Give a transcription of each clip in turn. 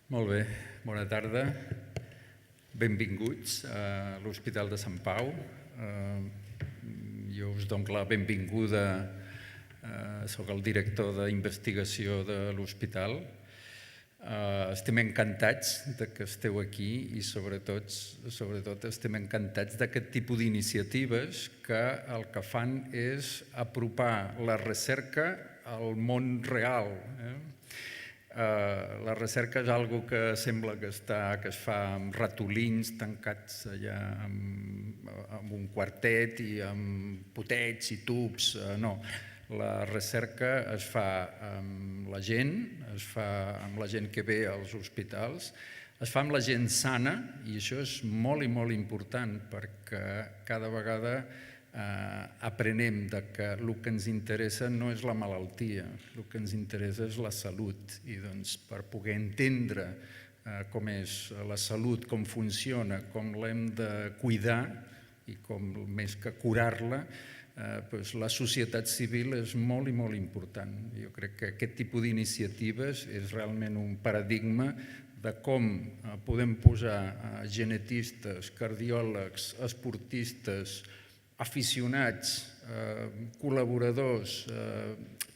Molt bé, bona tarda. Benvinguts a l'Hospital de Sant Pau. Jo us dono la benvinguda. Soc el director d'investigació de l'hospital. Estem encantats que esteu aquí i sobretot estem encantats d'aquest tipus d'iniciatives que el que fan és apropar la recerca al món real. La recerca és algo que sembla que es fa amb ratolins tancats allà en un quartet i amb potets i tubs. No, la recerca es fa amb la gent, es fa amb la gent que ve als hospitals, es fa amb la gent sana, i això és molt i molt important perquè cada vegada aprenem que el que ens interessa no és la malaltia, el que ens interessa és la salut. I doncs per poder entendre com és la salut, com funciona, com l'hem de cuidar i com més que curar-la, la societat civil és molt i molt important. Jo crec que aquest tipus d'iniciatives és realment un paradigma de com podem posar genetistes, cardiòlegs, esportistes, aficionats, col·laboradors,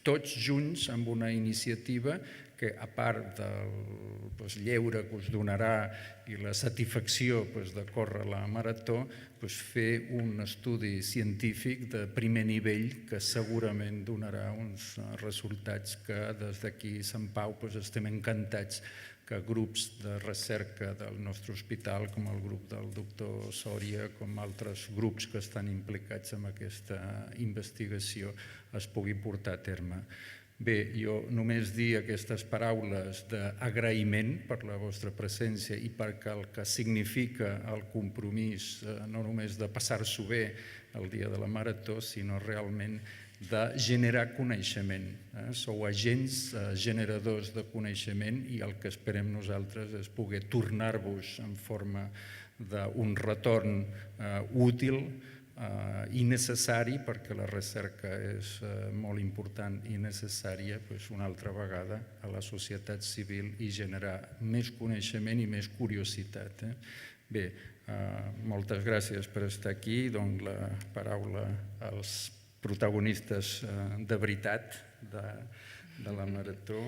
tots junts amb una iniciativa que, a part del lleure que us donarà i la satisfacció de córrer la marató, fer un estudi científic de primer nivell que segurament donarà uns resultats que des d'aquí a Sant Pau estem encantats que grups de recerca del nostre hospital, com el grup del doctor Sòria, com altres grups que estan implicats en aquesta investigació, es pugui portar a terme. Bé, jo només dir aquestes paraules d'agraïment per la vostra presència i perquè el que significa el compromís no només de passar-s'ho bé el dia de la marató, sinó realment de generar coneixement. Sou agents generadors de coneixement i el que esperem nosaltres és poder tornar-vos en forma d'un retorn útil i necessari, perquè la recerca és molt important i necessària una altra vegada a la societat civil i generar més coneixement i més curiositat. Bé, moltes gràcies per estar aquí. Dono la paraula als protagonistes de veritat de la marató.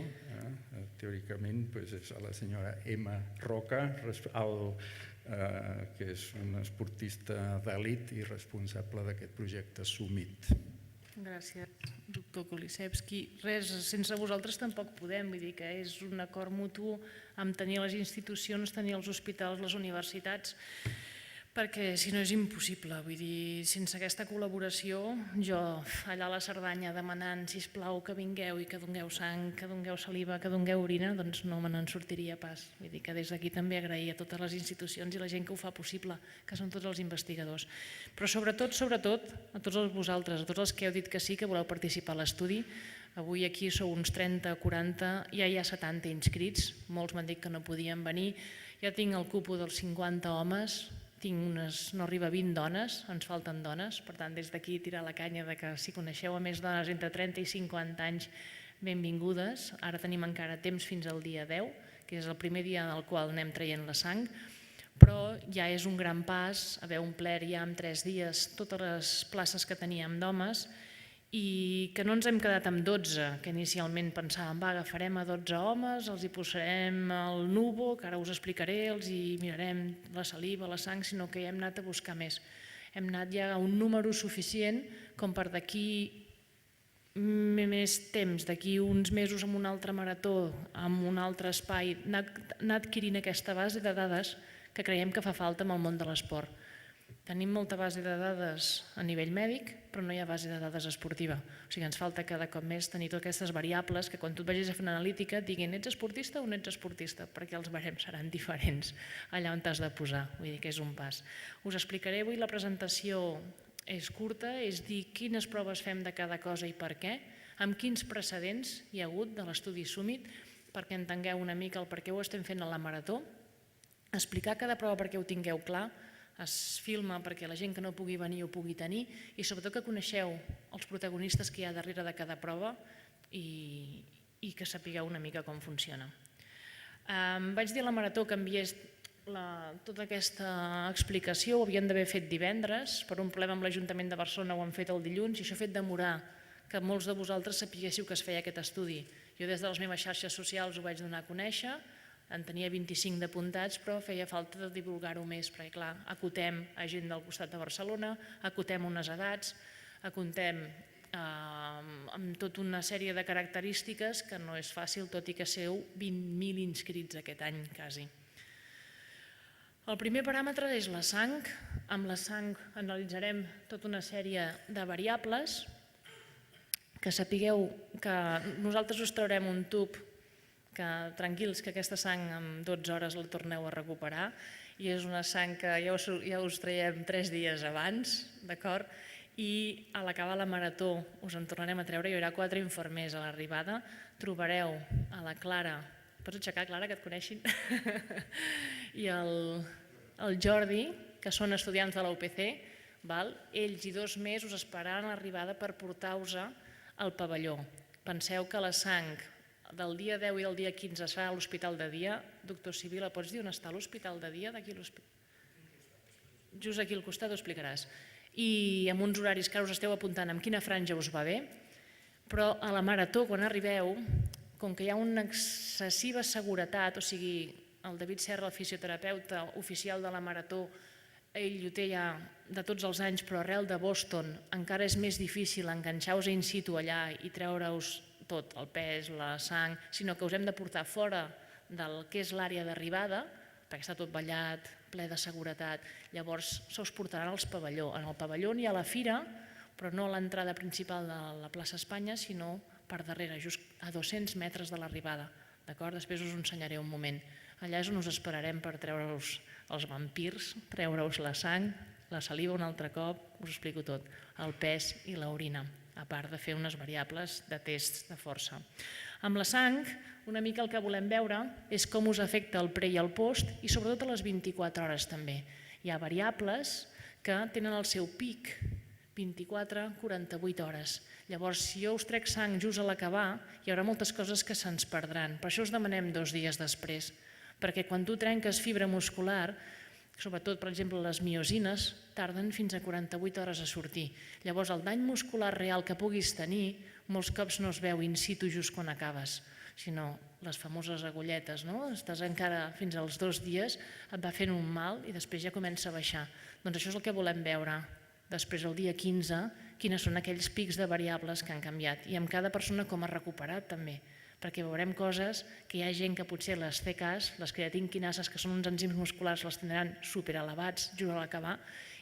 Teòricament és a la senyora Emma Roca, que és una esportista d'èlit i responsable d'aquest projecte Summit. Gràcies, doctor Kulisevski. Res, sense vosaltres tampoc podem, vull dir que és un acord mutu amb tenir les institucions, tenir els hospitals, les universitats, perquè si no és impossible, vull dir, sense aquesta col·laboració, jo allà a la Cerdanya demanant, sisplau, que vingueu i que dongueu sang, que dongueu saliva, que dongueu orina, doncs no me n'en sortiria pas. Vull dir que des d'aquí també agrair a totes les institucions i la gent que ho fa possible, que són tots els investigadors. Però sobretot, a tots vosaltres, a tots els que heu dit que sí, que voleu participar a l'estudi. Avui aquí sou uns 30, 40, ja hi ha 70 inscrits, molts m'han dit que no podien venir. Ja tinc el cupo dels 50 homes, no arriba a 20 dones, ens falten dones, per tant des d'aquí tirar la canya que si coneixeu a més dones entre 30 i 50 anys, benvingudes. Ara tenim encara temps fins al dia 10, que és el primer dia en el qual anem traient la sang, però ja és un gran pas haver omplert ja en 3 dies totes les places que teníem d'homes i que no ens hem quedat amb 12, que inicialment pensàvem, agafarem a 12 homes, els hi posarem el nubo, que ara us explicaré, els hi mirarem la saliva, la sang, sinó que ja hem anat a buscar més. Hem anat ja a un número suficient com per d'aquí més temps, d'aquí uns mesos amb una altra marató, amb un altre espai, anar adquirint aquesta base de dades que creiem que fa falta en el món de l'esport. Tenim molta base de dades a nivell mèdic, però no hi ha base de dades esportiva. O sigui, ens falta cada cop més tenir totes aquestes variables que quan tu et vagis a fer una analítica et diguin ets esportista o no ets esportista, perquè els barems seran diferents allà on t'has de posar. Vull dir que és un pas. Us explicaré avui, la presentació és curta, és dir quines proves fem de cada cosa i per què, amb quins precedents hi ha hagut de l'estudi Summit, perquè entengueu una mica el per què ho estem fent a la marató, explicar cada prova perquè ho tingueu clar, es filma perquè la gent que no pugui venir ho pugui tenir i sobretot que coneixeu els protagonistes que hi ha darrere de cada prova i que sapigueu una mica com funciona. Vaig dir a la Marató que enviés tota aquesta explicació, ho havien d'haver fet divendres, per un problema amb l'Ajuntament de Barcelona ho han fet el dilluns, i això ha fet demorar que molts de vosaltres sapiguéssiu que es feia aquest estudi. Jo des de les meves xarxes socials ho vaig donar a conèixer, en tenia 25 d'apuntats, però feia falta de divulgar-ho més, perquè clar, acotem a gent del costat de Barcelona, acotem unes edats, acotem amb tota una sèrie de característiques que no és fàcil, tot i que sou 20.000 inscrits aquest any, quasi. El primer paràmetre és la sang. Amb la sang analitzarem tota una sèrie de variables, que sapigueu que nosaltres us traurem un tub, que tranquils, que aquesta sang en 12 hores la torneu a recuperar, i és una sang que ja us traiem 3 dies abans, d'acord? I a l'acabar la Marató us en tornarem a treure, hi haurà 4 infermers a l'arribada, trobareu a la Clara, pots aixecar, Clara, que et coneixin? I el Jordi, que són estudiants de la UPC, ells i 2 més us esperaran a l'arribada per portar-vos al pavelló. Penseu que la sang del dia 10 i del dia 15 serà a l'Hospital de Dia. Doctor Sibila, pots dir on està l'Hospital de Dia? Just aquí al costat ho explicaràs. I amb uns horaris que ara us esteu apuntant amb quina franja us va bé, però a la Marató, quan arribeu, com que hi ha una excessiva seguretat, o sigui, el David Serra, el fisioterapeuta oficial de la Marató, ell ho té ja de tots els anys, però arrel de Boston encara és més difícil enganxar-vos in situ allà i treure-us tot, el pes, la sang, sinó que us hem de portar fora del que és l'àrea d'arribada, perquè està tot ballat, ple de seguretat. Llavors se us portaran als pavelló. En el pavelló n'hi ha la fira, però no a l'entrada principal de la plaça Espanya, sinó per darrere, just a 200 metres de l'arribada. Després us ho ensenyaré un moment. Allà és on us esperarem per treure-us els vampirs, treure-us la sang, la saliva un altre cop, us explico tot, el pes i l'orina, a part de fer unes variables de tests de força. Amb la sang, una mica el que volem veure és com us afecta el pre i el post, i sobretot a les 24 hores també. Hi ha variables que tenen el seu pic 24-48 hores. Llavors, si jo us trec sang just a l'acabar, hi haurà moltes coses que se'ns perdran. Per això us demanem 2 dies després, perquè quan tu trenques fibra muscular, sobretot, per exemple, les miosines, tarden fins a 48 hores a sortir. Llavors, el dany muscular real que puguis tenir, molts cops no es veu in situ just quan acabes, sinó les famoses agulletes, no? Estàs encara fins als 2 dies, et va fent un mal i després ja comença a baixar. Doncs això és el que volem veure. Després, el dia 15, quines són aquells pics de variables que han canviat i amb cada persona com ha recuperat també, perquè veurem coses que hi ha gent que potser les CKs, les creatinquinases, que són uns enzims musculars, les tindran superelevats just a l'acabar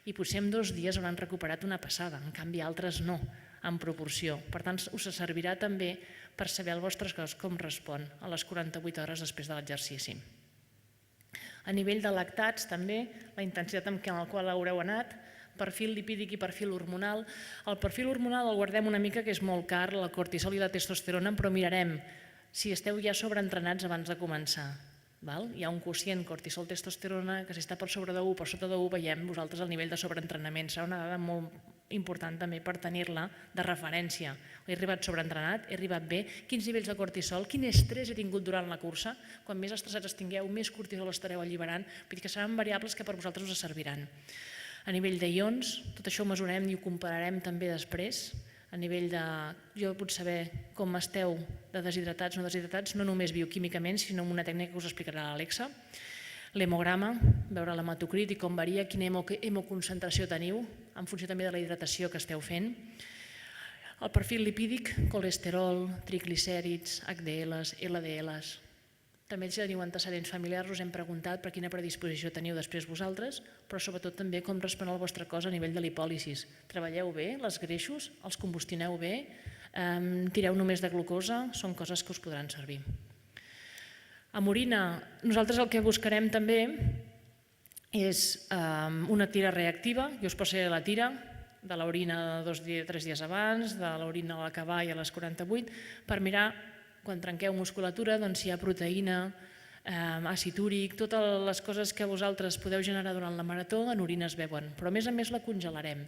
i potser en 2 dies hauran recuperat una passada, en canvi altres no, en proporció. Per tant, us servirà també per saber el vostre cos com respon a les 48 hores després de l'exercici. A nivell de lactats, també, la intensitat amb la qual haureu anat, perfil lipídic i perfil hormonal. El perfil hormonal el guardem una mica, que és molt car, la cortisol i la testosterona, però mirarem si esteu ja sobreentrenats abans de començar. Hi ha un quocient cortisol-testosterona que si està per sobre de 1, per sota de 1, veiem vosaltres el nivell de sobreentrenament. Serà una dada molt important també per tenir-la de referència. He arribat sobreentrenat, he arribat bé, quins nivells de cortisol, quin estrès he tingut durant la cursa. Quan més estressats estigueu, més cortisol estareu alliberant. Vull dir que seran variables que per vosaltres us serviran. A nivell d'ions, tot això ho mesurem i ho compararem també després. A nivell de... Jo puc saber com esteu de deshidratats o no deshidratats, no només bioquímicament, sinó amb una tècnica que us explicarà l'Alexa. L'hemograma, veure l'hematocrit i com varia, quina hemoconcentració teniu, en funció també de la hidratació que esteu fent. El perfil lipídic, colesterol, triglicèrids, HDLs, LDLs. També si teniu antecedents familiars us hem preguntat per quina predisposició teniu després vosaltres, però sobretot també com respon el vostre cos a nivell de lipòlisis. Treballeu bé els greixos, els combustioneu bé, tireu només de glucosa, són coses que us podran servir. Amb orina, nosaltres el que buscarem també és una tira reactiva, jo us passaré la tira de l'orina 3 dies abans, de l'orina a l'acabar i a les 48, per mirar quan trenqueu musculatura, si hi ha proteïna, àcid úric, totes les coses que vosaltres podeu generar durant la marató en orina es veuen, però a més la congelarem.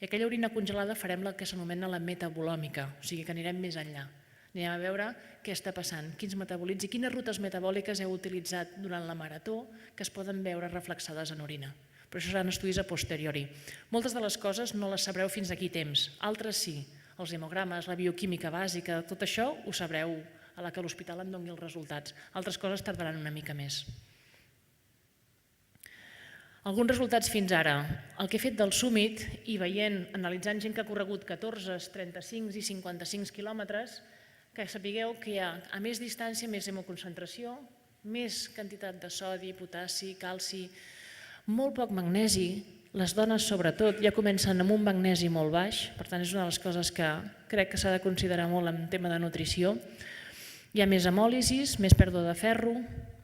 I aquella orina congelada farem la que s'anomena la metabolòmica, o sigui que anirem més enllà. Anirem a veure què està passant, quins metabòlits i quines rutes metabòliques heu utilitzat durant la marató que es poden veure reflexades en orina. Però això seran estudis a posteriori. Moltes de les coses no les sabreu fins d'aquí temps, altres sí. Els hemogrames, la bioquímica bàsica, tot això ho sabreu a la que l'hospital en doni els resultats. Altres coses tardaran una mica més. Alguns resultats fins ara. El que he fet del Summit i veient, analitzant gent que ha corregut 14, 35 i 55 quilòmetres, que sapigueu que hi ha a més distància més hemoconcentració, més quantitat de sodi, potassi, calci, molt poc magnesi. Les dones, sobretot, ja comencen amb un magnesi molt baix, per tant, és una de les coses que crec que s'ha de considerar molt en tema de nutrició. Hi ha més hemòlisis, més pèrdua de ferro,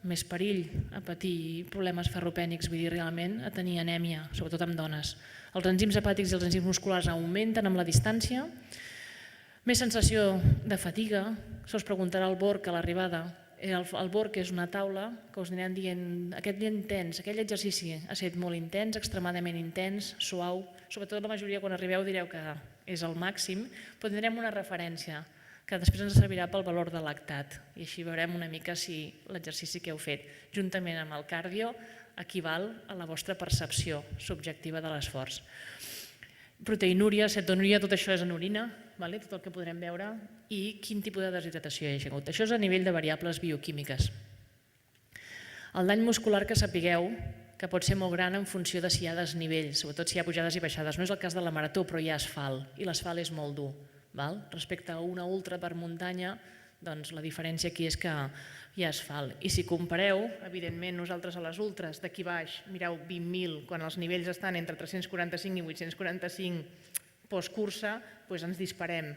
més perill a patir problemes ferropènics, vull dir, realment, a tenir anèmia, sobretot amb dones. Els enzims hepàtics i els enzims musculars augmenten amb la distància, més sensació de fatiga, se us preguntarà al Borg a l'arribada. El Borg és una taula que us aniran dient aquest dia intens, aquell exercici ha estat molt intens, extremadament intens, suau, sobretot la majoria quan arribeu direu que és el màxim, però tindrem una referència que després ens servirà pel valor de lactat i així veurem una mica si l'exercici que heu fet juntament amb el cardio equival a la vostra percepció subjectiva de l'esforç. Proteinúria, cetonuria, tot això és en orina, tot el que podrem veure, i quin tipus de deshidratació hi ha hagut. Això és a nivell de variables bioquímiques. El dany muscular que sapigueu que pot ser molt gran en funció de si hi ha desnivells, sobretot si hi ha pujades i baixades. No és el cas de la marató, però hi ha asfalt, i l'asfalt és molt dur. Respecte a una ultra per muntanya, doncs la diferència aquí és que hi ha asfalt. I si compareu, evidentment, nosaltres a les ultres, d'aquí baix, mireu 20.000, quan els nivells estan entre 345 i 845 postcursa, doncs ens disparem.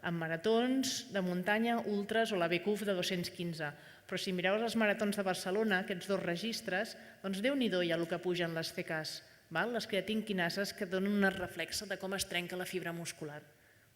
En maratons de muntanya, ultres o la BQF de 215. Però si mireu les maratons de Barcelona, aquests dos registres, doncs Déu-n'hi-do ja el que pugen les CKs, les creatinquinases que donen una reflexa de com es trenca la fibra muscular.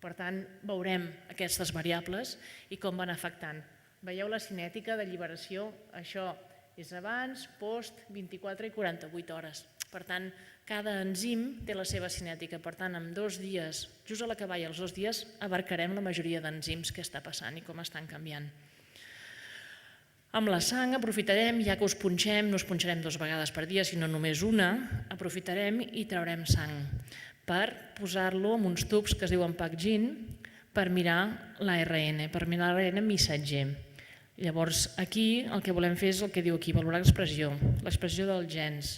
Per tant, veurem aquestes variables i com van afectant. Veieu la cinètica d'alliberació, això és abans, post, 24 i 48 hores. Per tant, cada enzim té la seva cinètica. Per tant, en 2 dies, just a l'acabar i els 2 dies, abarcarem la majoria d'enzims que està passant i com estan canviant. Amb la sang aprofitarem, ja que us punxem, no us punxarem 2 vegades per dia, sinó només una, aprofitarem i traurem sang per posar-lo en uns tubs que es diuen PAC-GIN per mirar l'ARN, per mirar l'ARN missatger. Llavors, aquí el que volem fer és el que diu aquí, valorar l'expressió dels gens.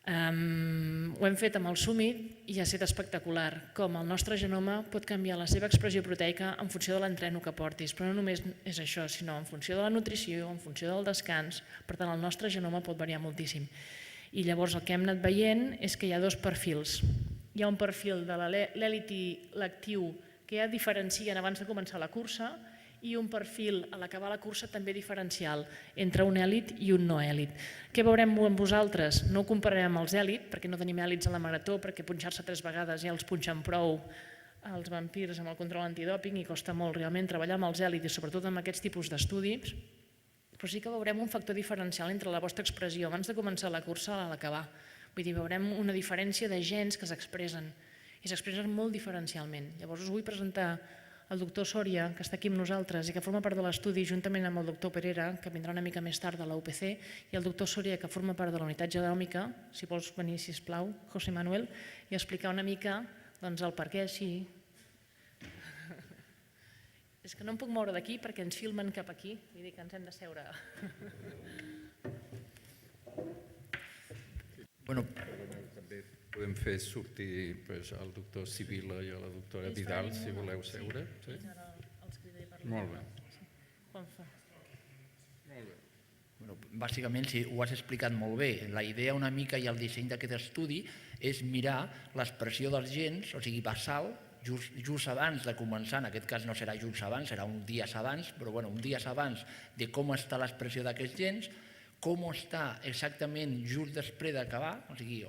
Ho hem fet amb el Summit i ha estat espectacular, com el nostre genoma pot canviar la seva expressió proteica en funció de l'entreno que portis, però no només és això, sinó en funció de la nutrició, en funció del descans, per tant el nostre genoma pot variar moltíssim. I llavors el que hem anat veient és que hi ha 2 perfils. Hi ha un perfil de l'èlit lectiu que ja diferencien abans de començar la cursa i un perfil a l'acabar la cursa també diferencial entre un èlit i un no èlit. Què veurem amb vosaltres? No ho compararem amb els èlit, perquè no tenim èlits a la marató, perquè punxar-se 3 vegades ja els punxen prou els vampirs amb el control antidòping i costa molt realment treballar amb els èlits i sobretot amb aquests tipus d'estudis, però sí que veurem un factor diferencial entre la vostra expressió abans de començar la cursa a l'acabar. Vull dir, veurem una diferència de gens que s'expressen i s'expressen molt diferencialment. Llavors us vull presentar el doctor Sòria, que està aquí amb nosaltres i que forma part de l'estudi juntament amb el doctor Perera, que vindrà una mica més tard de la UPC, i el doctor Sòria, que forma part de la unitat genòmica, si vols venir, sisplau, José Manuel, i explicar una mica el per què així. És que no em puc moure d'aquí perquè ens filmen cap aquí, vull dir que ens hem de seure. També podem fer sortir el doctor Sibila i la doctora Vidal, si voleu seure. Molt bé. Bàsicament, sí, ho has explicat molt bé. La idea una mica i el disseny d'aquest estudi és mirar l'expressió dels gens, o sigui, basal, just abans de començar, en aquest cas no serà just abans, serà uns dies abans, però un dies abans de com està l'expressió d'aquests gens, com està exactament just després d'acabar, o sigui,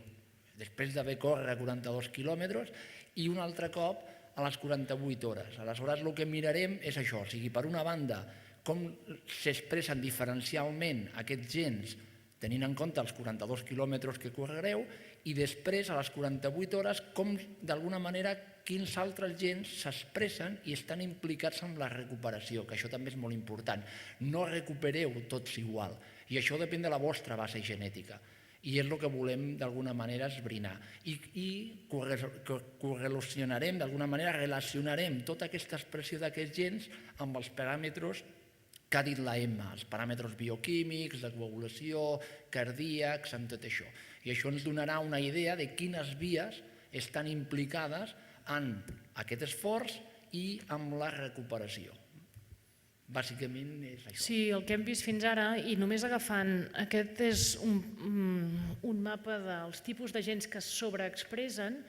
després d'haver córrer 42 quilòmetres, i un altre cop a les 48 hores. Aleshores, el que mirarem és això, o sigui, per una banda, com s'expressen diferencialment aquests gens tenint en compte els 42 quilòmetres que correreu i després, a les 48 hores, com d'alguna manera quins altres gens s'expressen i estan implicats en la recuperació, que això també és molt important. No recupereu tots igual, i això depèn de la vostra base genètica, i és el que volem d'alguna manera esbrinar. I correlacionarem, d'alguna manera relacionarem tota aquesta expressió d'aquests gens amb els paràmetres que ha dit la Emma, els paràmetres bioquímics, de coagulació, cardíacs, amb tot això. I això ens donarà una idea de quines vies estan implicades en aquest esforç i en la recuperació. Bàsicament és això. Sí, el que hem vist fins ara, i només agafant, aquest és un mapa dels tipus de gens que es sobreexpressen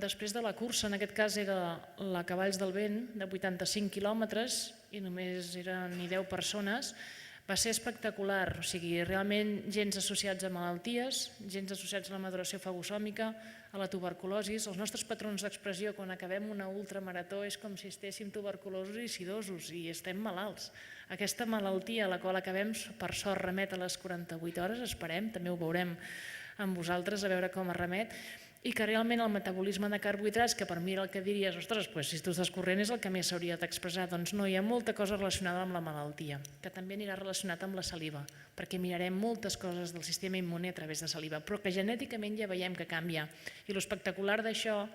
després de la cursa. En aquest cas era la Cavalls del Vent, de 85 quilòmetres, i només eren 10 persones. Va ser espectacular, o sigui, realment gens associats a malalties, gens associats a la maduració fagosòmica, a la tuberculosi. Els nostres patrons d'expressió quan acabem una ultramarató és com si estéssim tuberculosos i sidosos i estem malalts. Aquesta malaltia a la qual acabem, per sort, remet a les 48 hores, esperem, també ho veurem amb vosaltres, a veure com es remet, i que realment el metabolisme de carbohidrats, que per mi era el que diries, ostres, si tu estàs corrent és el que més s'hauria d'expressar, doncs no, hi ha molta cosa relacionada amb la malaltia, que també anirà relacionat amb la saliva, perquè mirarem moltes coses del sistema immune a través de saliva, però que genèticament ja veiem que canvia. I l'espectacular d'això,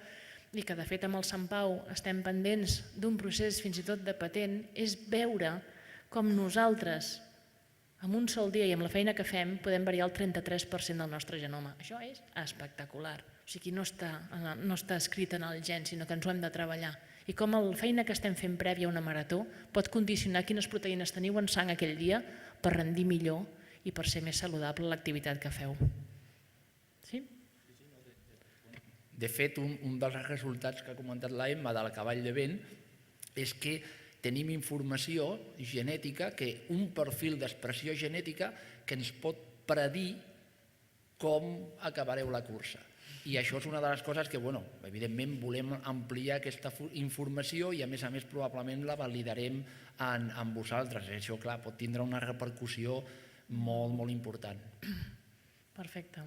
i que de fet amb el Sant Pau estem pendents d'un procés fins i tot de patent, és veure com nosaltres, amb un sol dia i amb la feina que fem, podem variar el 33% del nostre genoma. Això és espectacular. O sigui, no està escrit en el gen, sinó que ens ho hem de treballar. I com la feina que estem fent prèvia a una marató pot condicionar quines proteïnes teniu en sang aquell dia per rendir millor i per ser més saludable l'activitat que feu. Sí? De fet, un dels resultats que ha comentat la Emma del Cavall de Vent és que tenim informació genètica, un perfil d'expressió genètica que ens pot predir com acabareu la cursa. I això és una de les coses que, evidentment, volem ampliar aquesta informació i, a més, probablement la validarem amb vosaltres. Això, clar, pot tindre una repercussió molt, molt important. Perfecte.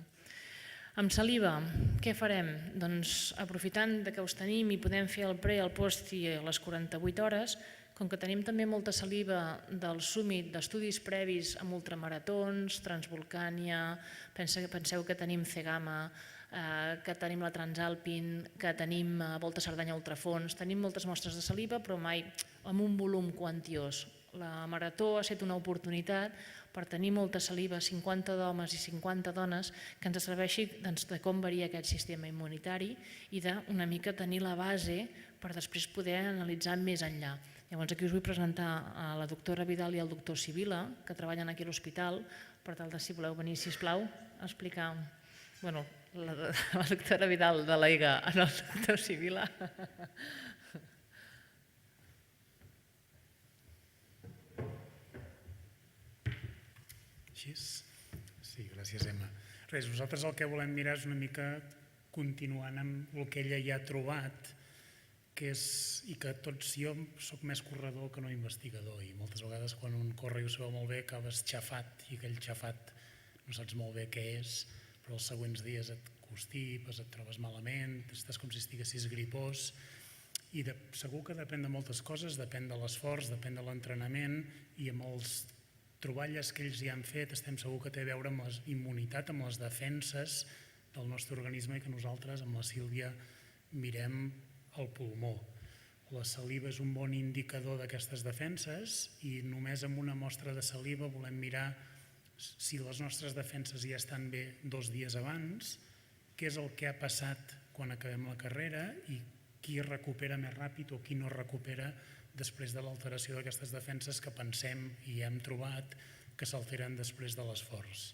Amb saliva, què farem? Doncs, aprofitant que us tenim i podem fer el pre, el post i les 48 hores, com que tenim també molta saliva del Summit, d'estudis previs amb ultramaratons, Transvolcània, penseu que tenim Cegama, que tenim la Transalpin, que tenim Volta a Cerdanya Ultrafons, tenim moltes mostres de saliva, però mai amb un volum quantiós. La marató ha estat una oportunitat per tenir molta saliva, 50 d'homes i 50 dones, que ens serveixi de com varia aquest sistema immunitari i d'una mica tenir la base per després poder analitzar més enllà. Llavors aquí us vull presentar a la doctora Vidal i al doctor Sibila, que treballen aquí a l'hospital, per tal de, si voleu venir, sisplau, a explicar... la doctora Vidal de l'EIGA en el doctor Sibila. Així? Sí, gràcies, Emma. Res, nosaltres el que volem mirar és una mica continuant amb el que ella ja ha trobat, que és, i que tots, jo soc més corredor que no investigador, i moltes vegades quan un corre i ho sabeu molt bé acabes xafat, i aquell xafat no saps molt bé què és, però els següents dies et constipes, et trobes malament, estàs com si estiguessis gripós, i segur que depèn de moltes coses, depèn de l'esforç, depèn de l'entrenament, i amb els troballes que ells ja han fet estem segur que té a veure amb la immunitat, amb les defenses del nostre organisme, i que nosaltres amb la Sílvia mirem el pulmó. La saliva és un bon indicador d'aquestes defenses, i només amb una mostra de saliva volem mirar si les nostres defenses ja estan bé 2 dies abans, què és el que ha passat quan acabem la carrera i qui recupera més ràpid o qui no recupera després de l'alteració d'aquestes defenses que pensem i hem trobat que s'alteren després de l'esforç.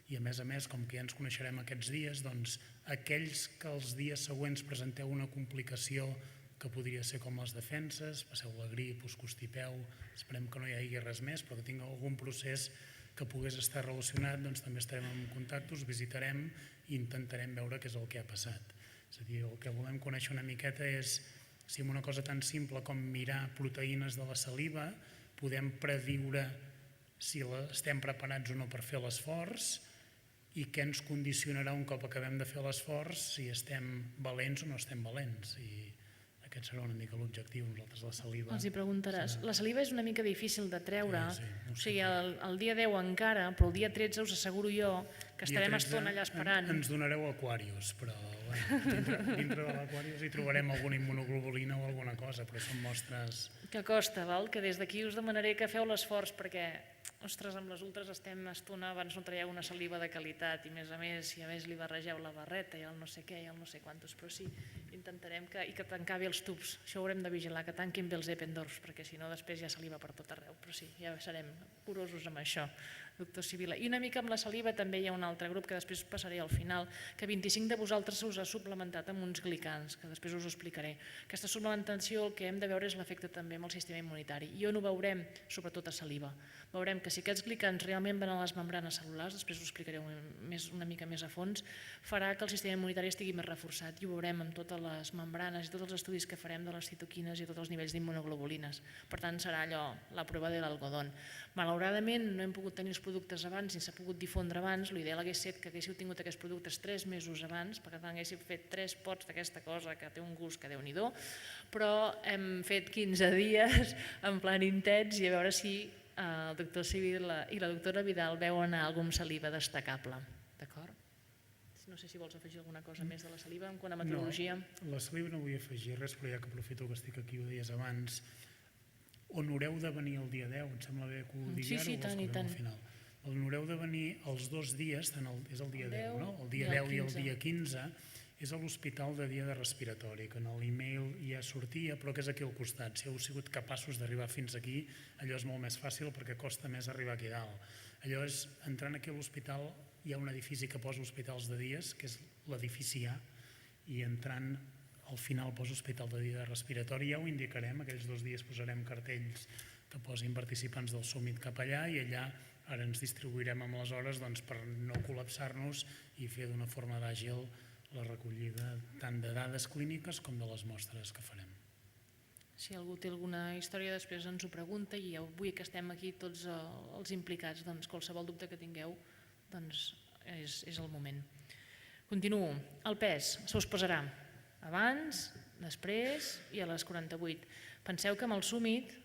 I a més, com que ja ens coneixerem aquests dies, doncs aquells que els dies següents presenteu una complicació que podria ser com les defenses, passeu la grip, us constipeu, esperem que no hi hagi res més, però que tingueu algun procés que pogués estar relacionat, doncs també estarem en contacte, us visitarem i intentarem veure què és el que ha passat. És a dir, el que volem conèixer una miqueta és si amb una cosa tan simple com mirar proteïnes de la saliva podem prediure si estem preparats o no per fer l'esforç i què ens condicionarà un cop acabem de fer l'esforç, si estem valents o no estem valents. I aquest serà una mica l'objectiu. Nosaltres la saliva... Els hi preguntaràs. La saliva és una mica difícil de treure, no o sigui, el dia 10 encara, però el dia 13 us asseguro jo que estarem estona allà esperant. Ens donareu aquarius, però dintre de l'aquarius hi trobarem alguna immunoglobulina o alguna cosa, però són mostres... Que costa, val? Que des d'aquí us demanaré que feu l'esforç perquè, ostres, amb les ultres estem estona, abans no traieu una saliva de qualitat i a més, si a més li barregeu la barreta i el no sé què i el no sé quantos, però sí, intentarem que tancar bé els tubs. Això ho haurem de vigilar, que tanquin bé els Eppendorfs, perquè si no després hi ha saliva per tot arreu, però sí, ja serem curosos amb això, doctor Sibila. I una mica amb la saliva també hi ha un altre grup que després passaré al final, que 25 de vosaltres us ha suplementat amb uns glicans, que després us ho explicaré. Aquesta suplementació el que hem de veure és l'efecte també amb el sistema immunitari. I on ho veurem? Sobretot a saliva. Veurem que si aquests glicans realment van a les membranes cel·lulars, després us explicaré una mica més a fons, farà que el sistema immunitari estigui més reforçat i ho veurem amb totes les membranes i tots els estudis que farem de les citoquines i tots els nivells d'immunoglobulines. Per tant, serà allò, la prova de l'algodón. Malauradament no hem pogut tenir els productes abans ni s'ha pogut difondre abans. L'ideal hagués estat que haguéssiu tingut aquests productes 3 mesos abans, perquè tant haguéssiu fet 3 pots d'aquesta cosa que té un gust que Déu-n'hi-do, però hem fet 15 dies en plan intens i a veure si el doctor Civil i la doctora Vidal veuen alguna saliva destacable. D'acord? No sé si vols afegir alguna cosa més de la saliva en quant a meteorologia. No, la saliva no vull afegir res, però ja que aprofito que estic aquí, ho deies abans, on haureu de venir el dia 10, em sembla bé que ho digui ara o vols que al final? On haureu de venir els 2 dies, és el dia 10, no? El dia 10 i el dia 15, és a l'Hospital de Dia de Respiratori, que en l'email ja sortia, però que és aquí al costat. Si heu sigut capaços d'arribar fins aquí, allò és molt més fàcil perquè costa més arribar aquí dalt. Allò és, entrant aquí a l'hospital, hi ha un edifici que posa hospitals de dies, que és l'edifici A, i entrant al final posa Hospital de Dia de Respiratori, ja ho indicarem, aquells 2 dies posarem cartells que posin participants del Summit cap allà i allà ara ens distribuirem amb les hores per no col·lapsar-nos i fer d'una forma d'àgil la recollida tant de dades clíniques com de les mostres que farem. Si algú té alguna història després ens ho pregunta i avui que estem aquí tots els implicats, qualsevol dubte que tingueu és el moment. Continuo. El pes se us pesarà abans, després i a les 48. Penseu que amb el Summit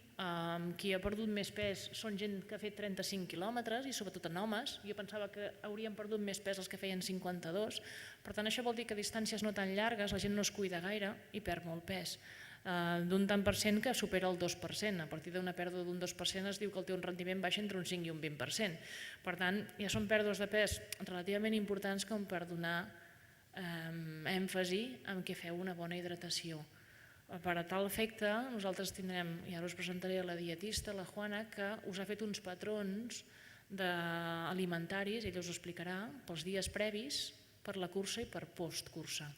qui ha perdut més pes són gent que ha fet 35 quilòmetres i sobretot en homes. Jo pensava que haurien perdut més pes els que feien 52. Per tant, això vol dir que a distàncies no tan llargues la gent no es cuida gaire i perd molt pes. D'un tant per cent que supera el 2%. A partir d'una pèrdua d'un 2% es diu que el teu rendiment baixa entre un 5 i un 20%. Per tant, ja són pèrdues de pes relativament importants com per donar èmfasi en què feu una bona hidratació. Per a tal efecte, nosaltres tindrem, i ara us presentaré la dietista, la Juana, que us ha fet uns patrons alimentaris, ella us ho explicarà, pels dies previs, per la cursa i per postcursa.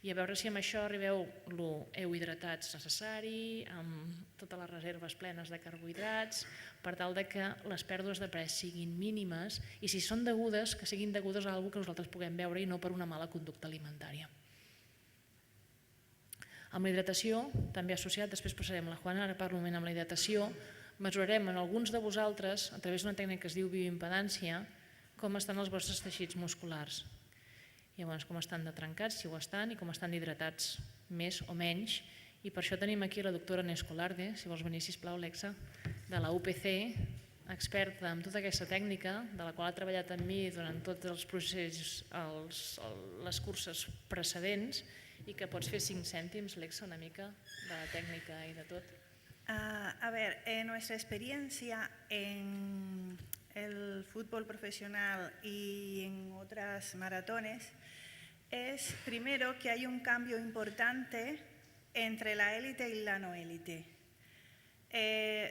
I a veure si amb això arribeu heu hidratats necessari, amb totes les reserves plenes de carbohidrats, per tal que les pèrdues de pes siguin mínimes i si són degudes, que siguin degudes a alguna cosa que nosaltres puguem veure i no per una mala conducta alimentària. Amb la hidratació, també associat, després passarem la Juana, ara parlo un moment amb la hidratació, mesurarem en alguns de vosaltres, a través d'una tècnica que es diu bioimpedància, com estan els vostres teixits musculars. Llavors, com estan de trencats, si ho estan, i com estan hidratats, més o menys. I per això tenim aquí la doctora Nes Colarde, si vols venir, sisplau, Alexa, de la UPC, experta en tota aquesta tècnica, de la qual ha treballat amb mi durant tots els processos, les curses precedents, i que pots fer 5 cèntims, Alexa, una mica de la tècnica i de tot. A ver, nuestra experiencia en el fútbol profesional y en otras maratones es primero que hay un cambio importante entre la élite y la no élite.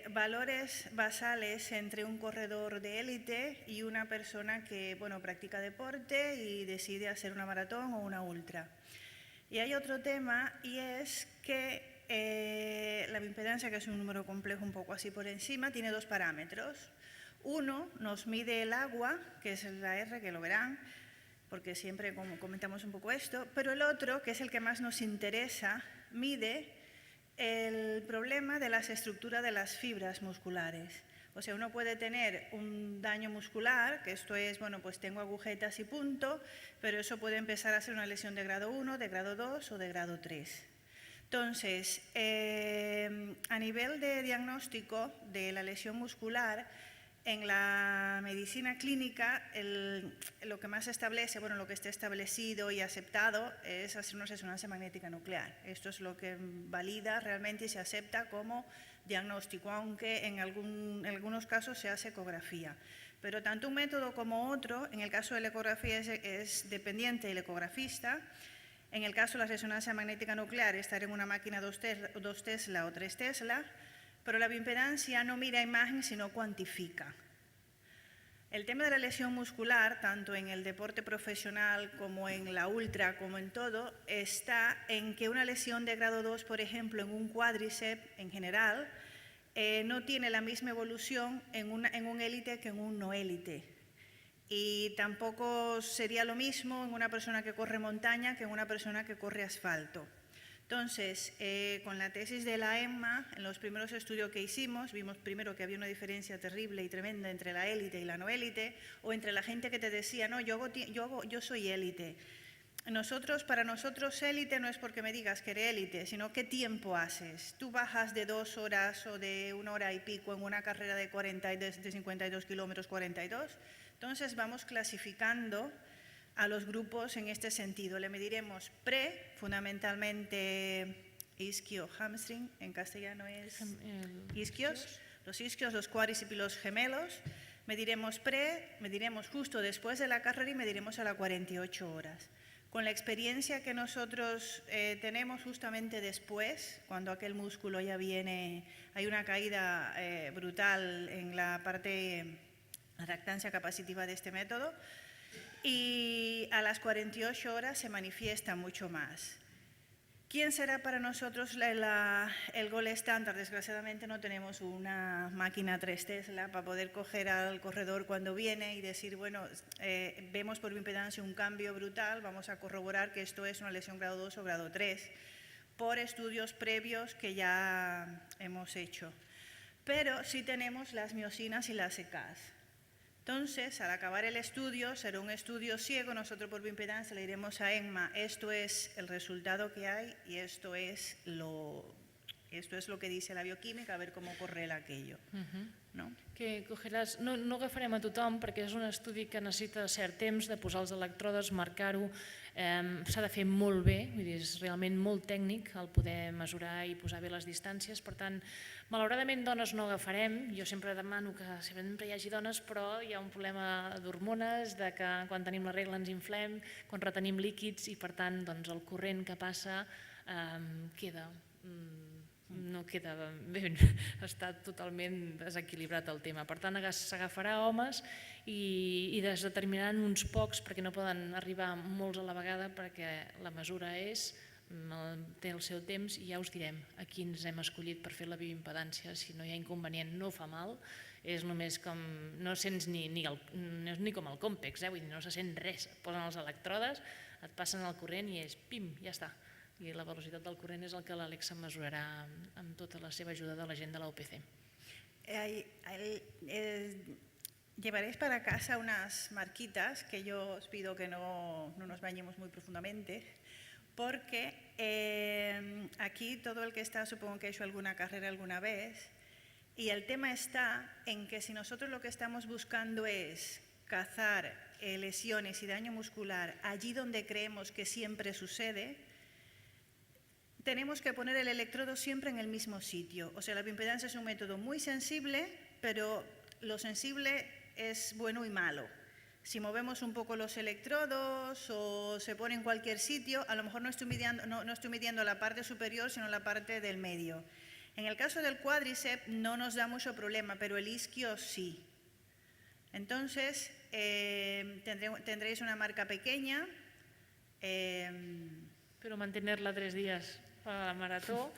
Valores basales entre un corredor de élite y una persona que practica deporte y decide hacer una maratón o una ultra. Y hay otro tema y es que la bioimpedancia, que es un número complejo un poco así por encima, tiene 2 parámetros. Uno nos mide el agua, que es la R, que lo verán, porque siempre comentamos un poco esto, pero el otro, que es el que más nos interesa, mide el problema de las estructuras de las fibras musculares. O sea, uno puede tener un daño muscular, que esto es, bueno, pues tengo agujetas y punto, pero eso puede empezar a ser una lesión de grado 1, de grado 2 o de grado 3. Entonces, a nivel de diagnóstico de la lesión muscular, en la medicina clínica, lo que más se establece, bueno, lo que está establecido y aceptado es hacer una resonancia magnética nuclear. Esto es lo que valida realmente y se acepta como diagnóstico, aunque en algunos casos se hace ecografía. Pero tanto un método como otro, en el caso de la ecografía es dependiente del ecografista. En el caso de la resonancia magnética nuclear, estar en una máquina 2 Tesla o 3 Tesla, pero la bioimpedancia no mira imagen, sino cuantifica. El tema de la lesión muscular, tanto en el deporte profesional como en la ultra, como en todo, está en que una lesión de grado 2, por ejemplo, en un cuádriceps en general, no tiene la misma evolución en un élite que en un no élite. Y tampoco sería lo mismo en una persona que corre montaña que en una persona que corre asfalto. Entonces, con la tesis de la EMMA, en los primeros estudios que hicimos, vimos primero que había una diferencia terrible y tremenda entre la élite y la no élite, o entre la gente que te decía, no, yo soy élite. Para nosotros élite no es porque me digas que eres élite, sino qué tiempo haces. Tú bajas de 2 horas o de 1 hora y pico en una carrera de 52 kilómetros 42. Entonces vamos clasificando a los grupos en este sentido. Le mediremos fundamentalmente isquio, hamstring, en castellano es isquios, los isquios, los cuádriceps y los gemelos. Mediremos mediremos justo después de la carrera y mediremos a las 48 horas. Con la experiencia que nosotros tenemos justamente después, cuando aquel músculo ya viene, hay una caída brutal en la parte, la lactancia capacitiva de este método, y a las 48 horas se manifiesta mucho más. ¿Quién será para nosotros el gol estándar? Desgraciadamente no tenemos una máquina 3 Tesla para poder coger al corredor cuando viene y decir, bueno, vemos por bioimpedancia un cambio brutal, vamos a corroborar que esto es una lesión grado 2 o grado 3 por estudios previos que ya hemos hecho. Pero sí tenemos las miosinas y las ECAs. Entonces, al acabar el estudio, será un estudio ciego, nosotros por bioimpedancia le diremos a EMMA, esto es el resultado que hay y esto es lo que dice la bioquímica, a ver cómo correla aquello. No? Que cogeràs, no agafarem a tothom perquè és un estudi que necessita cert temps de posar els electrodes, marcar-ho, s'ha de fer molt bé, vull dir, és realment molt tècnic el poder mesurar i posar bé les distàncies, per tant, malauradament dones no agafarem, jo sempre demano que sempre hi hagi dones, però hi ha un problema d'hormones, de que quan tenim la regla ens inflem, quan retenim líquids i per tant doncs, el corrent que passa no queda bé, està totalment desequilibrat el tema. Per tant, s'agafarà homes i es determinaran uns pocs perquè no poden arribar molts a la vegada perquè la mesura té el seu temps i ja us direm a quins hem escollit per fer la bioimpedància, si no hi ha inconvenient, no fa mal, és només com, no sents ni com el Compex, vull dir, no se sent res, et posen els electrodes, et passen el corrent i és pim, ja està. I la velocitat del corrent és el que l'Alexa mesurarà amb tota la seva ajuda de la gent de la UPC. Llevaréis para casa unas marquitas que yo os pido que no nos bañemos muy profundamente, porque aquí todo el que está, supongo que ha hecho alguna carrera alguna vez, y el tema está en que si nosotros lo que estamos buscando es cazar lesiones y daño muscular allí donde creemos que siempre sucede, tenemos que poner el electrodo siempre en el mismo sitio. O sea, la bioimpedancia es un método muy sensible, pero lo sensible es bueno y malo. Si movemos un poco los electrodos o se pone en cualquier sitio, a lo mejor no estoy midiendo la parte superior, sino la parte del medio. En el caso del cuádriceps no nos da mucho problema, pero el isquio sí. Entonces, tendréis una marca pequeña. Però mantenir-la 3 dies a la marató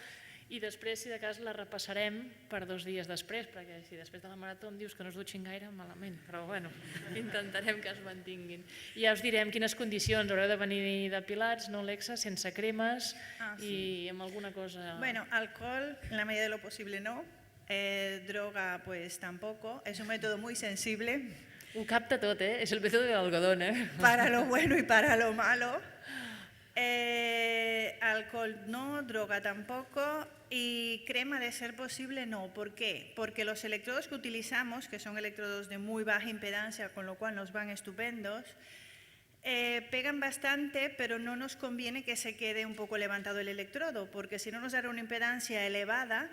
i després, si de cas, la repassarem per 2 dies després, perquè si després de la marató em dius que no es dutxin gaire, malament, però bueno, intentarem que es mantinguin. I ja us direm quines condicions, haureu de venir depilats, no, Alexa, sense cremes i amb alguna cosa... Bueno, alcohol, en la medida de lo posible no. droga pues tampoco, es un método muy sensible Ho capta tot, És el método de l'algodón, para lo bueno y para lo malo. Alcohol no, droga tampoco y crema de ser posible no. ¿Por qué? Porque los electrodos que utilizamos, que son electrodos de muy baja impedancia, con lo cual nos van estupendos, pegan bastante, pero no nos conviene que se quede un poco levantado el electrodo, porque si no nos dará una impedancia elevada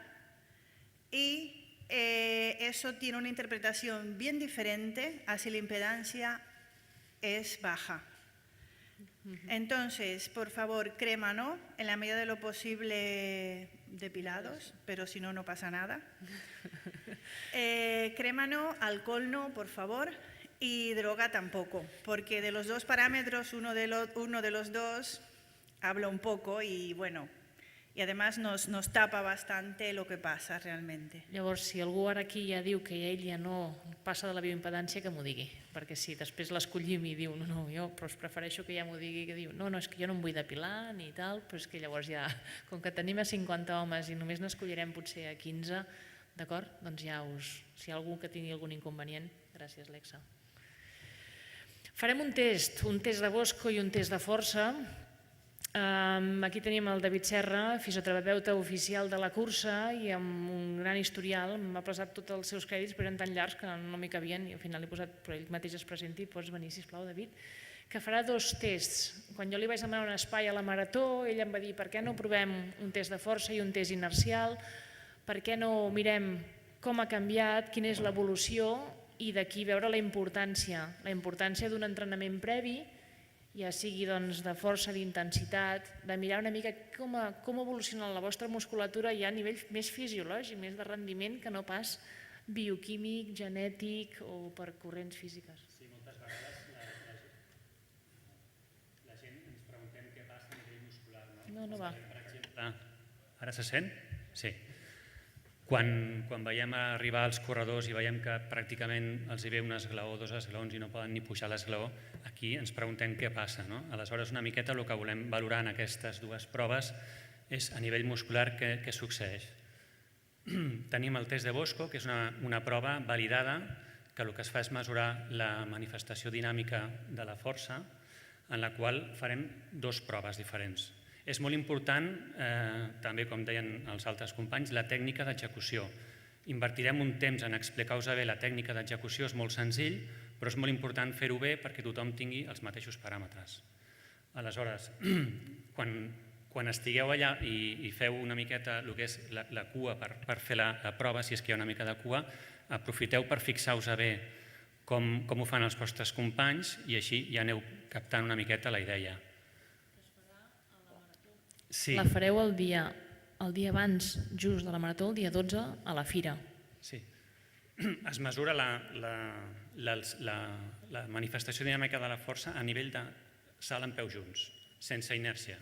y eso tiene una interpretación bien diferente a si la impedancia es baja. Entonces, por favor, crema no, en la medida de lo posible depilados, pero si no, no pasa nada. Crema no, alcohol no, por favor, y droga tampoco, porque de los dos parámetros, uno de los dos habla un poco y bueno, i a més nos tapa bastante lo que passa realmente. Llavors, si algú ara aquí ja diu que ell ja no passa de la bioimpedància, que m'ho digui, perquè si després l'escollim i diu no, jo prefereixo que ja m'ho digui, que diu no, és que jo no em vull depilar ni tal, però és que llavors ja, com que tenim a 50 homes i només n'escollirem potser a 15, d'acord? Doncs ja si hi ha algú que tingui algun inconvenient, gràcies Lexa. Farem un test de Bosco i un test de força. Aquí tenim el David Serra, fisioterapeuta oficial de la cursa i amb un gran historial. M'ha posat tots els seus crèdits, però eren tan llargs que no m'hi cabien i al final l'he posat, però ell mateix es presenti. Pots venir, sisplau, David? Que farà 2 tests. Quan jo li vaig demanar un espai a la marató, ell em va dir per què no provem un test de força i un test inercial, per què no mirem com ha canviat, quina és l'evolució i d'aquí veure la importància d'un entrenament previ, ja sigui de força, d'intensitat, de mirar una mica com ha evolucionat la vostra musculatura ja a nivell més fisiològic, més de rendiment que no pas bioquímic, genètic o per corrents físiques. Sí, moltes vegades la gent ens preguntem què passa a nivell muscular. No va. Per exemple, ara se sent? Sí. Quan veiem arribar els corredors i veiem que pràcticament els hi ve un esglaó, 2 esglaons i no poden ni pujar l'esglaó, aquí ens preguntem què passa. Aleshores, una miqueta el que volem valorar en aquestes 2 proves és a nivell muscular què succeeix. Tenim el test de Bosco, que és una prova validada, que el que es fa és mesurar la manifestació dinàmica de la força, en la qual farem 2 proves diferents. És molt important, també com deien els altres companys, la tècnica d'execució. Invertirem un temps en explicar-vos bé la tècnica d'execució, és molt senzill, però és molt important fer-ho bé perquè tothom tingui els mateixos paràmetres. Aleshores, quan estigueu allà i feu una miqueta el que és la cua per fer la prova, si és que hi ha una mica de cua, aprofiteu per fixar-vos bé com ho fan els vostres companys i així ja aneu captant una miqueta la idea. La fareu el dia abans just de la marató, el dia 12, a la fira. Sí. Es mesura la manifestació dinàmica de la força a nivell de salt en peu junts, sense inèrcia.